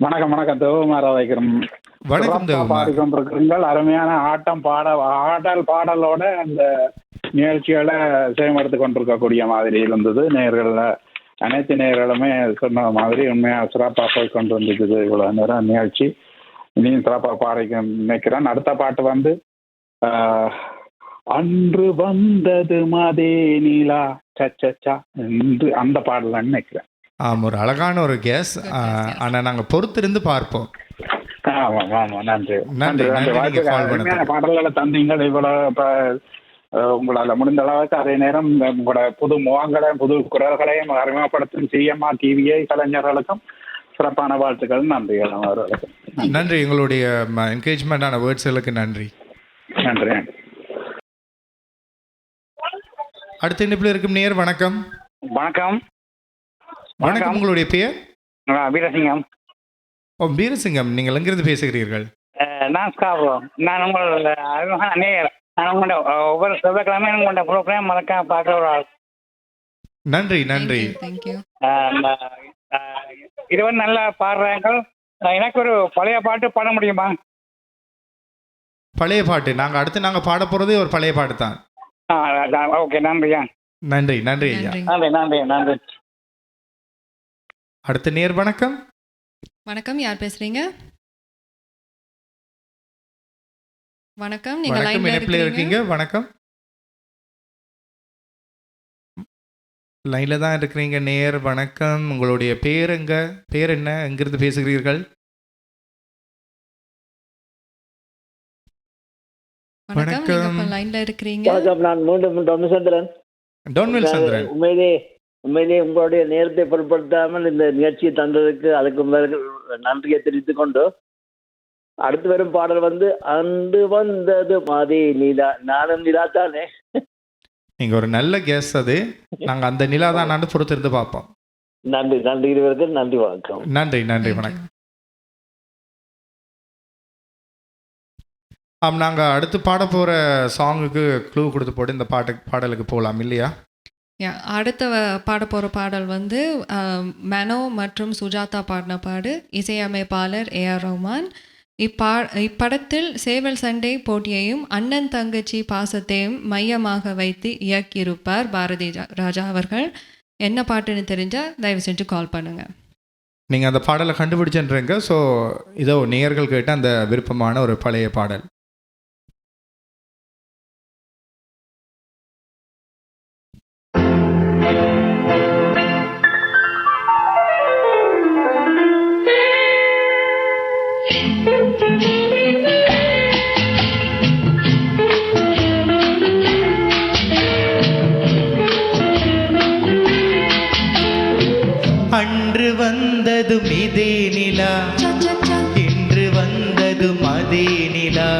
வணக்கம் வணக்கம் தேவகுமாரா வைக்கிறோம். வணக்கம் தேவகுமார். பாடிக்கொண்டிருக்கிறீர்கள். அருமையான ஆடல் பாடலோட அந்த நிகழ்ச்சிகளை செயல்படுத்தி கொண்டிருக்கக்கூடிய மாதிரி இருந்தது. அனைத்து நேர்களுமே சொன்ன மாதிரி உண்மையாக சிறப்பாக போய் கொண்டு வந்துருக்குது இவ்வளோ நேரம் நிகழ்ச்சி. இனியும் சிறப்பாக பாடிக்க நினைக்கிறேன். அடுத்த பாட்டு வந்து அன்று வந்தது மதே நீலா சச்சா என்று அந்த பாடலான்னு நினைக்கிறேன். ஒரு அழகான ஒரு கேஸ். ஆனால் நாங்கள் பொறுத்திருந்து பார்ப்போம். ஆமாம் ஆமாம், நன்றி நன்றி. அருமையான பாடல்களை தந்தீங்க. இவ்வளோ இப்போ உங்களால் முடிந்த அளவுக்கு அதே நேரம் உங்களோட புது முகங்களை புது குரல்களையும் அறிமுகப்படுத்தும் சிஎம்ஆ டிவிஐ கலைஞர்களுக்கும் சிறப்பான வாழ்த்துக்கள். நன்றி அவர்களுக்கு. நன்றி. எங்களுடைய என்கரேஜ்மெண்டான வேர்ட்ஸ்களுக்கு நன்றி. நன்றி. அடுத்த இணைப்பில் இருக்கும் நேர் வணக்கம். வணக்கம் வணக்கம். உங்களுடைய பெயர்? வீரசிங்கம். வீரசிங்கம், நீங்கள் எங்கிருந்து பேசுகிறீர்கள்? நான் நான் உங்களோட நேயர். நான் உங்களோட ஒவ்வொரு செவ்வாய்க்கிழமையும் உங்களோட ப்ரோக்ராம் மறக்காம பார்க்குற ஒரு ஆள். நன்றி நன்றி. இருவரும் நல்லா பாடுறாங்க. எனக்கு ஒரு பழைய பாட்டு பாட முடியுமா? பழைய பாட்டு நாங்கள் பாட போகிறதே ஒரு பழைய பாட்டு தான். ஓகே, நன்றியா. நன்றி நன்றி ஐயா. நன்றி நன்றி நன்றி. அடுத்த நேர் வணக்கம். வணக்கம், யார் பேசுறீங்க? வணக்கம், நீங்க லைன்ல இருக்கீங்க. வணக்கம், லைன்ல தான் இருக்கிறீங்க நேர். வணக்கம், உங்களுடைய பேர் என்ன, எங்கிருந்து பேசுகிறீர்கள்? வணக்கம், லைன்ல இருக்கிறீங்க. வணக்கம், நான் மீண்டும் டொன்சந்திரன். உண்மையிலே உங்களுடைய நேரத்தை பொருட்படுத்தாமல் இந்த நிகழ்ச்சியை தந்ததுக்கு அதுக்கு நன்றியை தெரிவித்துக் கொண்டு அடுத்து வரும் பாடல் வந்து அன்று வந்தது மாதே நிலா. நானும் நிலா தானே. நீங்க ஒரு நல்ல கேஸ். அது நாங்க அந்த நிலா தான் பொறுத்திருந்து பார்ப்போம். நன்றி நன்றி இருவருக்கு நன்றி வணக்கம். நன்றி நன்றி வணக்கம். நாங்கள் அடுத்து பாட போகிற சாங்குக்கு க்ளூ கொடுத்து போட்டு இந்த பாடலுக்கு போகலாம் இல்லையா? அடுத்த பாட போகிற பாடல் வந்து மெனோ மற்றும் சுஜாதா பாடின பாடு, இசையமைப்பாளர் ஏஆர் ரஹ்மான். இப்படத்தில் சேவல் சண்டை போட்டியையும் அண்ணன் தங்கச்சி பாசத்தையும் மையமாக வைத்து இயக்கியிருப்பார் பாரதி ராஜா அவர்கள். என்ன பாட்டுன்னு தெரிஞ்சால் தயவு செஞ்சு கால் பண்ணுங்கள். நீங்கள் அந்த பாடலை கண்டுபிடிச்சுன்றீங்க. ஸோ இதோ நேயர்கள் கேட்ட அந்த விருப்பமான ஒரு பழைய பாடல். அன்று வந்ததும் இதே நிலா, இன்று வந்ததும் அதே நிலா,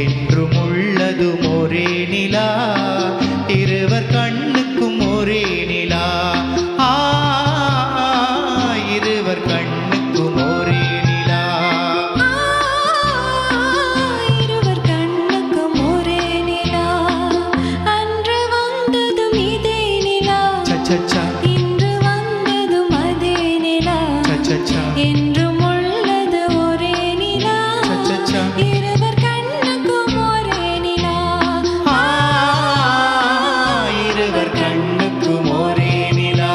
என்றும் உள்ளதும் ஒரே நிலா, இருவர் கண்ணுக்கும் ஒரே நிலா, இருவர் கண்ணுக்கும் ஒரே நிலா, இருவர் கண்ணுக்கும் ஒரே நிலா, அன்று வந்ததும் இதே நிலா, இன்று வந்ததும் அதே நிலா, என்றும் உள்ளது ஒரே நிலா, இருவர் கண்ணுக்கும் ஒரே நிலா, இருவர் கண்ணுக்கும் ஒரே நிலா.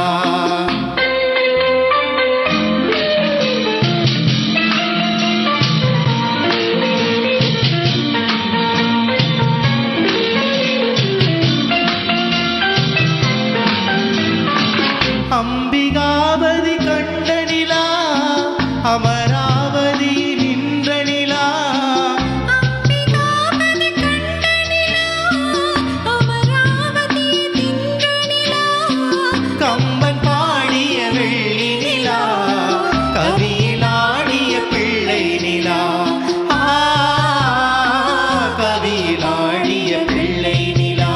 அம்பிகாவதி கண்ட நிலா, அமராவதி நின்ற நிலா, அம்பிகாவதி கண்ட நிலா, அமராவதி நின்ற நிலா, கம்பன் பாடிய வெள்ளி நிலா, கவியில் ஆடிய பிள்ளை நிலா, கவியில் ஆடிய பிள்ளை நிலா,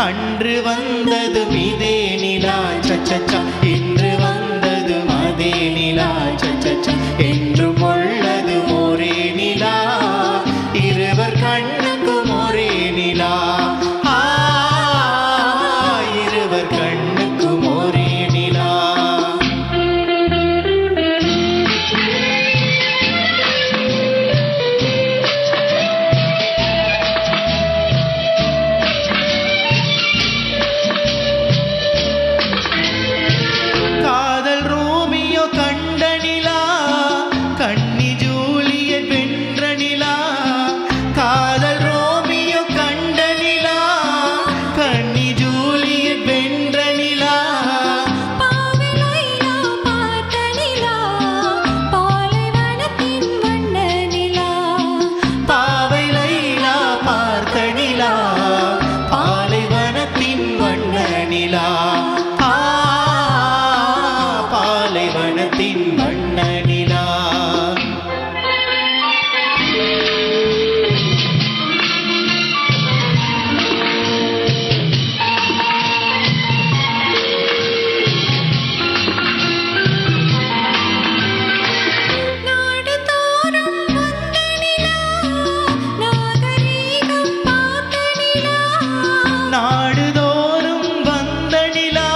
அன்று வந்ததும் இதே நிலா, சச்சச்சா, இன்று வந்ததும் அதே நிலா, சச்சச்சா, என்றும் உள்ளதும் ஒரே நிலா, இருவர் கண்ணுக்கும் ஒரே நிலா, இருவர் கண்ணுக்கும் ஒரே நிலா. காதல் ரோமியோ கண்ட நிலா, கன்னி ஜூலியட் வென்ற நிலா, காதல் ரோமியோ கண்ட நிலா, கன்னி ஜூலியட் வென்ற நிலா, பாவை லைலா பார்த்த நிலா, பாலைவனத்தின் வண்ண நிலா, பாவை லைலா பார்த்த நிலா, பாலைவனத்தின் வண்ண நிலா, பாலைவனத்தின் வண்ண நிலா. நாடுதோறும் வந்த நிலா, நாகரீகம் பார்த்த நிலா, நாடுதோறும் வந்த நிலா,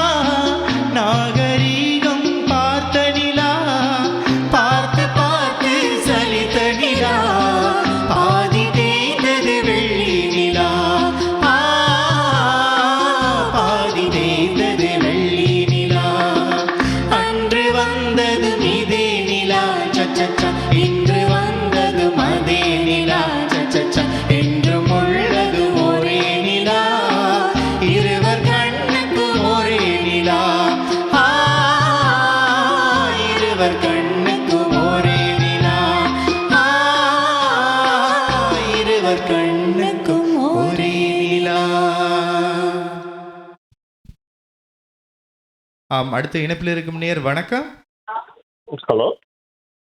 நாகரீகம் பார்த்த நிலா, பார்த்து பார்த்து சலித்த நிலா, பாதி தேய்ந்தது வெள்ளி நிலா, பாதி தேய்ந்தது வெள்ளி நிலா, அன்று வந்ததும் இதே நிலா, சச்சச்சா, இன்று வந்ததும் அதே நிலா, சச்சச்சா, என்றும் உள்ளதும் ஒரே நிலா, இருவர் கண்ணுக்கும் ஒரே நிலா, இருவர் கண்ணுக்கும் ஒரே நிலா, இருவர் கண்ணுக்கும் ஒரே நிலா. அடுத்த இணைப்பில் இருக்கும் நேர் வணக்கம். Hello.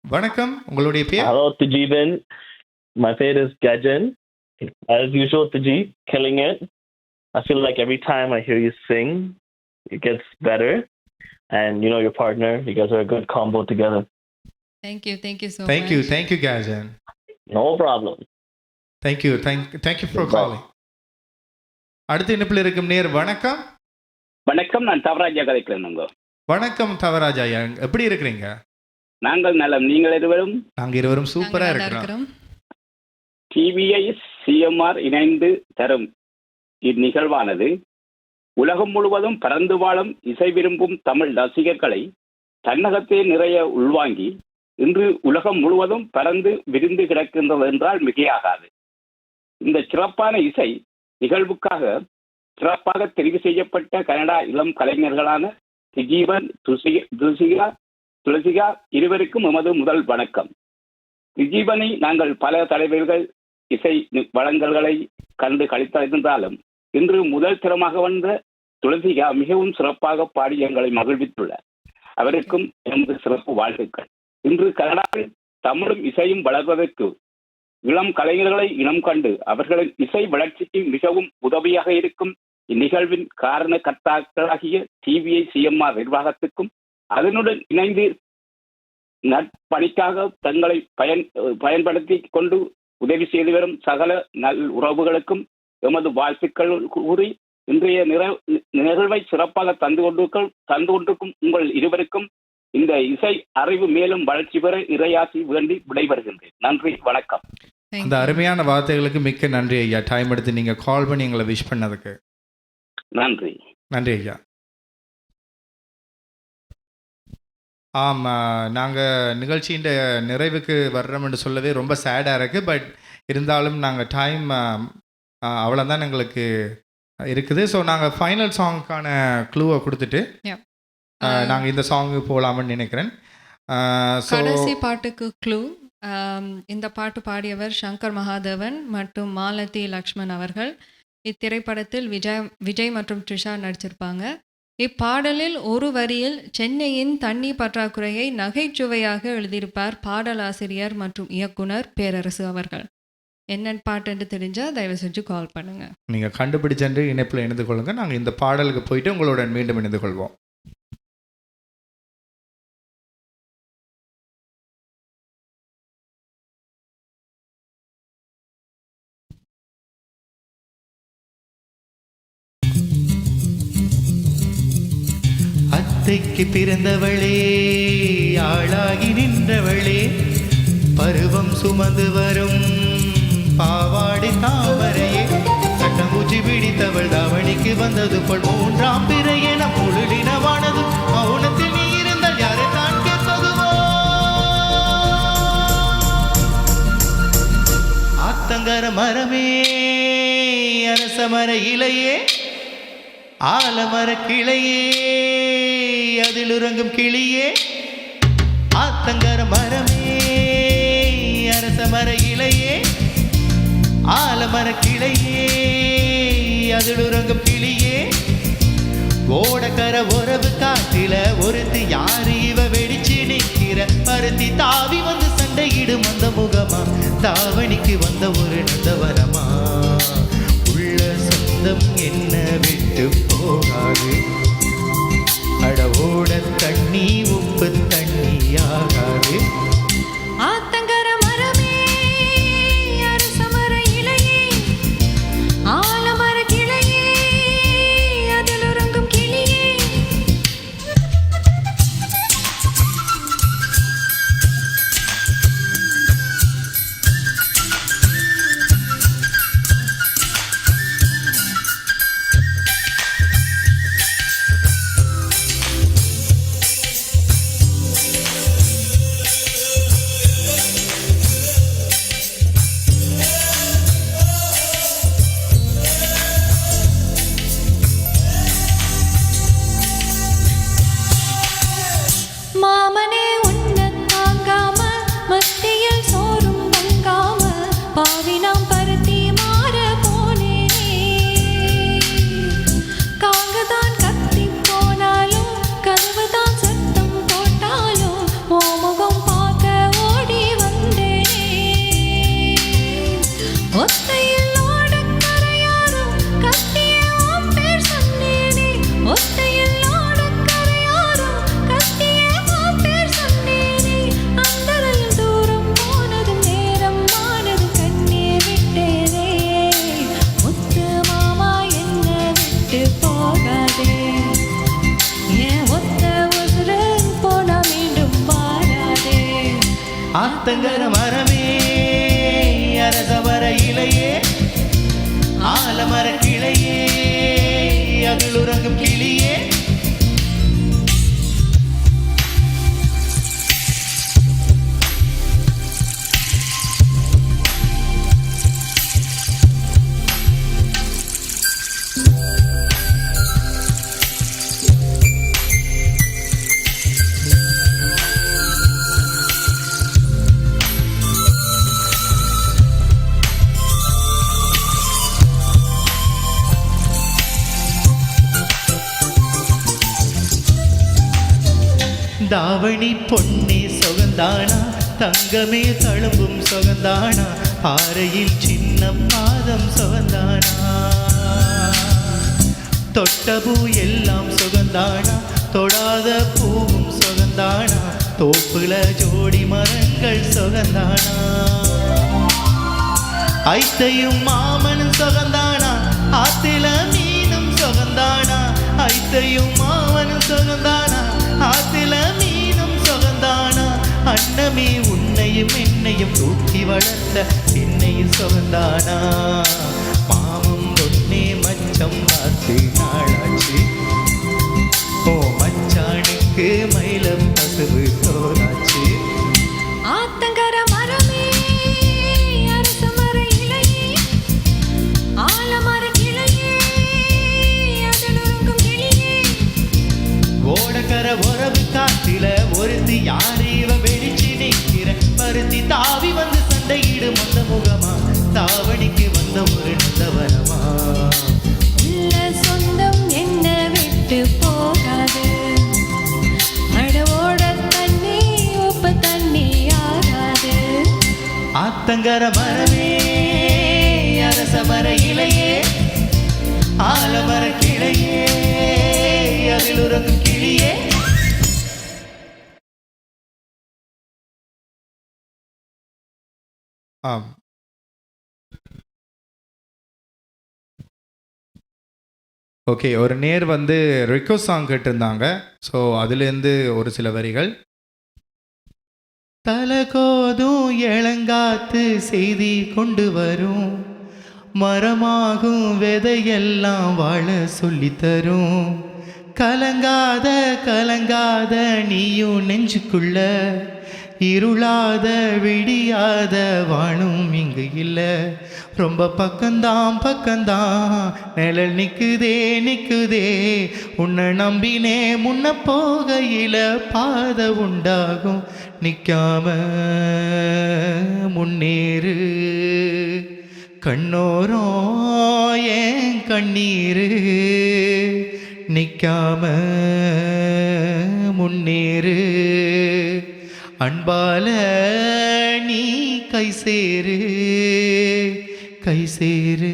வணக்கம், உங்களுடைய பேர்? Hello, Tajiban. My name is Gajan. As usual, Taji, killing it. I feel like every time I hear you sing, it gets better. and your partner. You guys are a good combo together. Thank you so Thank much. you, Gajan. No problem. Thank you for calling. அடுத்த இணைப்பில் இருக்கும் நேர் வணக்கம். வணக்கம், நான் தவராஜா கதைக்கிறேன். வணக்கம் தவராஜா, எப்படி இருக்கிறீங்க? நாங்கள் நலம், நீங்கள் இருவரும்? நாங்க இருவரும் சூப்பரா இருக்கிறோம். டிவிஐ சிஎம்ஆர் இணைந்து தரும் இந்நிகழ்வானது உலகம் முழுவதும் பறந்து வாழும் இசை விரும்பும் தமிழ் ரசிகர்களை தன்னகத்தே நிறைய உள்வாங்கி இன்று உலகம் முழுவதும் பறந்து விரிந்து கிடக்கின்றது என்றால் மிகையாகாது. இந்த சிறப்பான இசை நிகழ்வுக்காக சிறப்பாக தெரிவு செய்யப்பட்ட கனடா இளம் கலைஞர்களான திஜீவன், துளசிகா இருவருக்கும் எமது முதல் வணக்கம். திஜீவனை நாங்கள் பல தலைவர்கள் இசை வழங்கல்களை கண்டு கழித்திருந்தாலும் இன்று முதல் திறமாக வந்த துளசிகா மிகவும் சிறப்பாக பாடி எங்களை மகிழ்வித்துள்ளார். அவருக்கும் எமது சிறப்பு வாழ்த்துக்கள். இன்று கனடாவில் தமிழும் இசையும் வளர்வதற்கு இளம் கலைஞர்களை இனம் கண்டு அவர்களின் இசை வளர்ச்சிக்கு மிகவும் உதவியாக இருக்கும் இந்நிகழ்வின் காரண கர்த்தாக்களாகிய டிவிஐ சிஎம்ஆர் நிர்வாகத்துக்கும் அதனுடன் இணைந்து நற்பணிக்காக தங்களை பயன்படுத்தி கொண்டு உதவி செய்து வரும் சகல நல் உறவுகளுக்கும் எமது வாழ்த்துக்கள் கூறி இன்றைய நிகழ்வை சிறப்பாக தந்து கொண்டிருக்கும் உங்கள் இருவருக்கும் இந்த இசை அறிவு மேலும் வளர்ச்சி பெற இறையாசி வேண்டி விடைபெறுகின்றேன். நன்றி, வணக்கம். அந்த அருமையான வார்த்தைகளுக்கு மிக்க நன்றி ஐயா. டைம் எடுத்து நீங்க கால் பண்ணி எங்களை விஷ் பண்ணதுக்கு நன்றி. நன்றி ஐயா. நாங்கள் நிகழ்ச்சியின் நிறைவுக்கு வர்றோம்னு சொல்லவே ரொம்ப சேடாக இருக்குது. பட் இருந்தாலும் நாங்கள் டைம் அவ்வளோதான் எங்களுக்கு இருக்குது. ஸோ நாங்கள் ஃபைனல் சாங்க்கான க்ளூவை கொடுத்துட்டு நாங்கள் இந்த சாங்கு போகலாம்னு நினைக்கிறேன். கடைசி பாட்டுக்கு க்ளூ, இந்த பாட்டு பாடியவர் சங்கர் மகாதேவன் மற்றும் மாலதி லக்ஷ்மண் அவர்கள். இத்திரைப்படத்தில் விஜய் மற்றும் ட்ரிஷா நடிச்சிருப்பாங்க. இப்பாடலில் ஒரு வரியில் சென்னையின் தண்ணீர் பற்றாக்குறையை நகைச்சுவையாக எழுதியிருப்பார் பாடலாசிரியர் மற்றும் இயக்குனர் பேரரசு அவர்கள். என்ன பாட்டுன்னு தெரிஞ்சால் தயவு செஞ்சு கால் பண்ணுங்கள். நீங்கள் கண்டுபிடிச்சென்று இணைப்பில் இணைந்து கொள்ளுங்கள். நாங்கள் இந்த பாடலுக்கு போயிட்டு உங்களுடன் மீண்டும் இணைந்து கொள்வோம். அத்தைக்கு பிறந்தவளே, ஆளாகி நின்றவளே, பருவம் சுமந்து வரும் பாவாடை தாமரையே, சட்டமூச்சி பிடித்தவள் தாவணிக்கு வந்தது போல் மூன்றாம் பிறை என முழுடினவானது மௌனத்தில் நீ இருந்தால் யாரை தான் கேட்பதுவோ? ஆத்தங்கர மரமே, அரச மர இலையே, ஆலமர கிளையே, அதில் உறங்கும் கிளியே, ஆத்தங்கர மரமே, அரச மர இலையே, ஆலமர கிளையே, அதில் உறங்கும் கிளியே, ஓடக்கர உறவு காட்டில ஒருத்தி யாரு இவ வெடிச்சு நிற்கிற பருத்தி தாவி வந்து சண்டையிடும் அந்த முகமா, தாவணிக்கு வந்த ஒரு நந்தவனமா, உள்ள சொந்தம் என்ன விட்டு போகாது, அடவோட தண்ணி உப்பு தண்ணியாகாது. ஆத்தங்கர மரமே, அரச மர இலையே, ஆலமர கிளையே, அதில் உறங்கும் கிளியே. தாவணி பொன்னே சுகந்தானா தங்கமே தழும்பும் சுகந்தானா பாறையில் சின்ன பாதம் சுகந்தானா தொட்ட பூ எல்லாம் சுகந்தானா தொடாத பூவும் சுகந்தானா தோப்புல ஜோடி மரங்கள் சுகந்தானா ஐத்தையும் மாமனும் சுகந்தானா ஆத்தில மீனும் சுகந்தானா ஐத்தையும் மாமனும் சுகந்தானா ஆத்தில மீனும் சுகந்தானா அன்னமே உன்னையும் என்னையும் தூக்கி வளர்த்த என்னையும் சுகந்தானா மாமம் பொன்னே மச்சம் பார்த்து நாளாச்சு ஓ மச்சானுக்கு மயிலம் பசுவு தோலாச்சு ஆத்தங்கர மரமே அரச மர இலையே ஆலமர கிளையே அதிலொருங்கும் கிளியே ஓடக்கர உறவு காத்தில ஒருத்தி யாரு இவ வெடிச்சு நிற்கிற பருத்தி தாவி வந்து சண்டையிடும் அந்த முகமா தாவணிக்கு வந்த ஒரு நல்லவனமா உள்ள சொந்தம் என்ன விட்டு போகாது அடவோட தண்ணி உப்பு தண்ணி ஆகாது ஆத்தங்கர மரமே அரச மர இலையே ஆலமர கிளையே அதில் உறங்கும் கிளியே ஆம் ஓகே ஒரு நேர் வந்து ரிக்வஸ்ட் சாங் கேட்டிருந்தாங்க ஸோ அதுலேருந்து ஒரு சில வரிகள் தலகோதும் இளங்காத்து செய்தி கொண்டு வரும் மரமாகும் விதையெல்லாம் வாழ சொல்லித்தரும் கலங்காத கலங்காத நீயும் நெஞ்சுக்குள்ள இருளாத விடியாத வானும் இங்கு இல்லை ரொம்ப பக்கம்தான் பக்கம்தான் நிழல் நிற்குதே நிற்குதே உன்னை நம்பினே முன்ன போகையில பாதை உண்டாகும் நிற்காம முன்னேறு கண்ணோரம் ஏன் கண்ணீரு நிற்காம முன்னேறு அன்பால நீ கை சேரு கை சேரு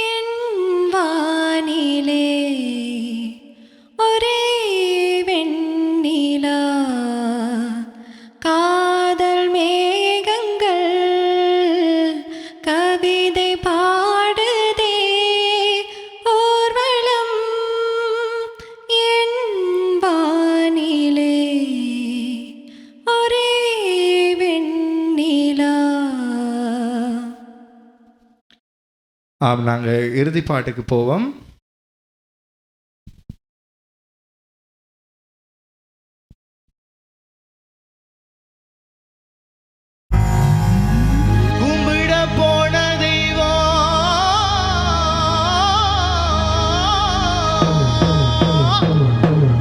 என் வானிலே ஒரே வெண்ணிலா காதல் மேகங்கள் கவிதை பாடுதே ஊர்வலம் என் வானிலே ஒரே வெண்ணிலா நாங்கள் இறுதி பாட்டுக்கு போவோம். கும்பிட போன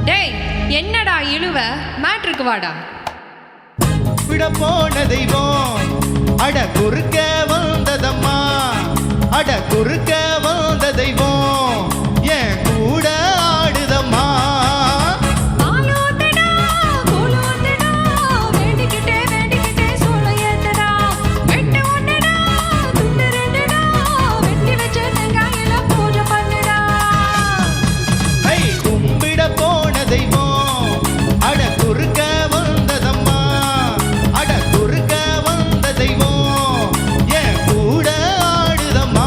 டேய் என்னடா இழுவ மேட்ருக்கு வாடா. விட போன தெய்வம் அட குறுக்க வந்ததம்மா அட குறுக்க வந்த தெய்வம் என் கூட ஆடுதம்மா கும்பிட போன தெய்வம் அட குறுக்க வந்ததம்மா அட குறுக்க வந்த தெய்வம் என் கூட ஆடுதம்மா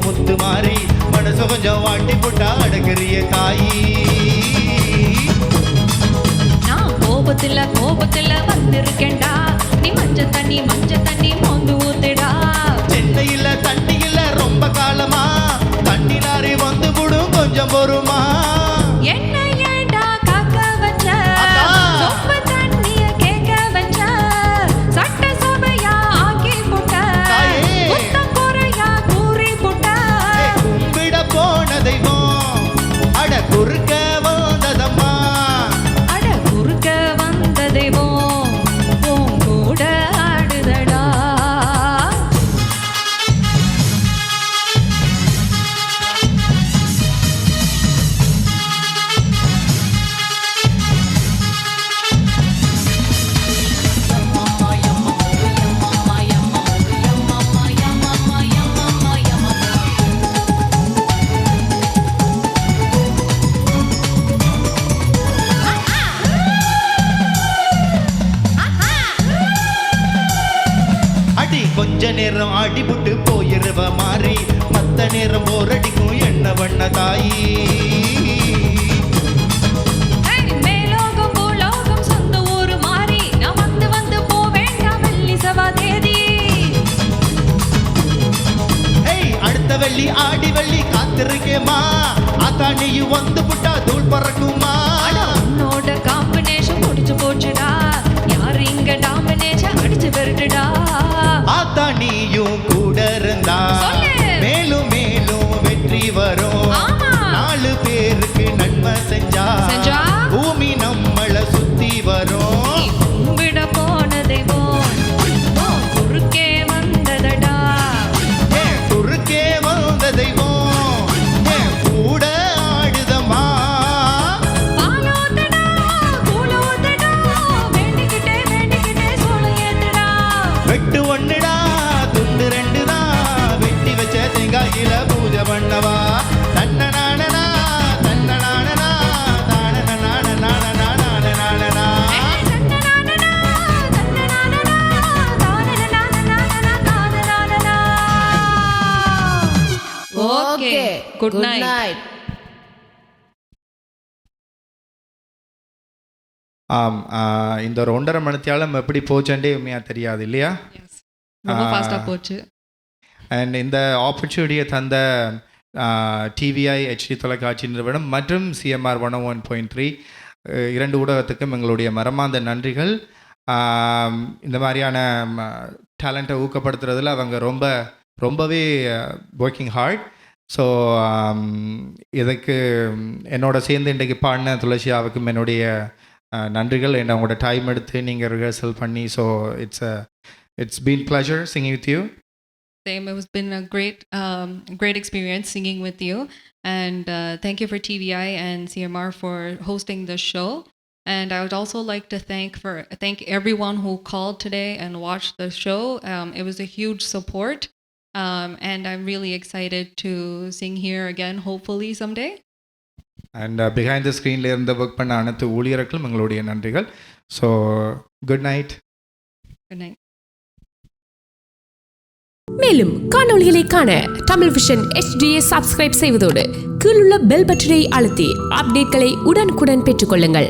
முத்து மாறி மனசு கொஞ்சம் வாட்டி போட்டா அடங்குறிய தாயி. நான் கோபத்துல வந்திருக்கேன்டா, நீ மஞ்ச தண்ணி மோந்து ஊத்துடா. சென்னையில தண்ணி இல்ல ரொம்ப காலமா, தண்ணி நாரி வந்து விடும் கொஞ்சம் பொறுமா. என்ன ஏண்டா காக்க வச்ச, சொப்பு தண்ணிய கேட்க வச்ச, சட்ட சபையா ஆக்கி புட்ட, புத்தம் குறையா கூறி புட்ட. கும்பிட போன தெய்வம் அட குறுக்க வந்ததம்மா, அட குறுக்க வந்த தெய்வம் உன் கூட ஆடுதடா. அடி கொஞ்ச நேரம் அடிபட்டு போயிருவ மாறி, மத்த நேரம் போரடிக்கும் என்ன பண்ண தாயி. மேலோகம் பூலோகம் சொந்த ஊரு மாறி, நான் வந்து போவேண்டாம் வெள்ளி சவாதேதி. அடுத்த வெள்ளி ஆடி வெள்ளி காத்திருக்கேமா, அத்தா நீயும் வந்து புட்டா தூள் பறக்குமா. உன்னோட காம்பினேஷன் முடிச்சு போச்சுடா, யாரு இங்க டாமினேஷன் அடிச்சு பெருட்டுடா. ஆத்தா நீயும் கூட இருந்தா மேலும் மேலும் வெற்றி வரும். 4 பேருக்கு நன்மை செஞ்சா பூமி நம்மள சுத்தி வரும். கும்பிட போன தெய்வம் குறுக்கே வந்ததடா, குறுக்கே வந்த தெய்வம் கூட ஆடுதம்மா. பாலோத்தடா கூலோத்தடா, வேண்டிக்கிட்டே சோழ ஏத்துடா. வெட்டு ஒண்ணுடா துண்டு 2 தான், வெட்டி வச்ச தேங்காயில பூஜை பண்ணவா. தன்னனானனா தன்னனானனா தானனானனா நானனானனா. Okay, good night. ஆம், இந்த ஒரு 1.5 மணித்தியாலம் எப்படி போச்சுண்டே உண்மையாக தெரியாது இல்லையா? ரொம்ப ஃபாஸ்ட்டாக போச்சு. அண்ட் இந்த ஆப்பர்ச்சுனிட்டியை தந்த டிவிஐ HD தொலைக்காட்சி நிறுவனம் மற்றும் CMR 101.3 2 ஊடகத்துக்கும் எங்களுடைய மரமார்ந்த நன்றிகள். இந்த மாதிரியான டேலண்ட்டை ஊக்கப்படுத்துறதுல அவங்க ரொம்பவே ஒர்க்கிங் ஹார்ட். ஸோ இதுக்கு என்னோட சேர்ந்து இன்றைக்கு பாடின துளசியாவுக்கும் என்னுடைய நன்றிகள். என்ன உங்களோட டைம் எடுத்து நீங்கள் ரிஹர்சல் பண்ணி. So it's been pleasure singing with you. Same, it has been a great experience singing with you, and thank you for TVI and CMR for hosting the show. And I would also like to thank everyone who called today and watched the show. It was a huge support, and I'm really excited to sing here again, hopefully someday. And behind the screenல இருந்து work பண்ண அனைத்து ஊழியர்களும் எங்களுடைய நன்றிகள். So good night. Good night. மேலும் காணொளிகளை காண Tamil vision HDயை subscribe செய்வதோடு கீழுள்ள பெல் பட்டனை அழுத்தி அப்டேட்களை உடனுக்குடன் பெற்றுக்கொள்ளுங்கள்.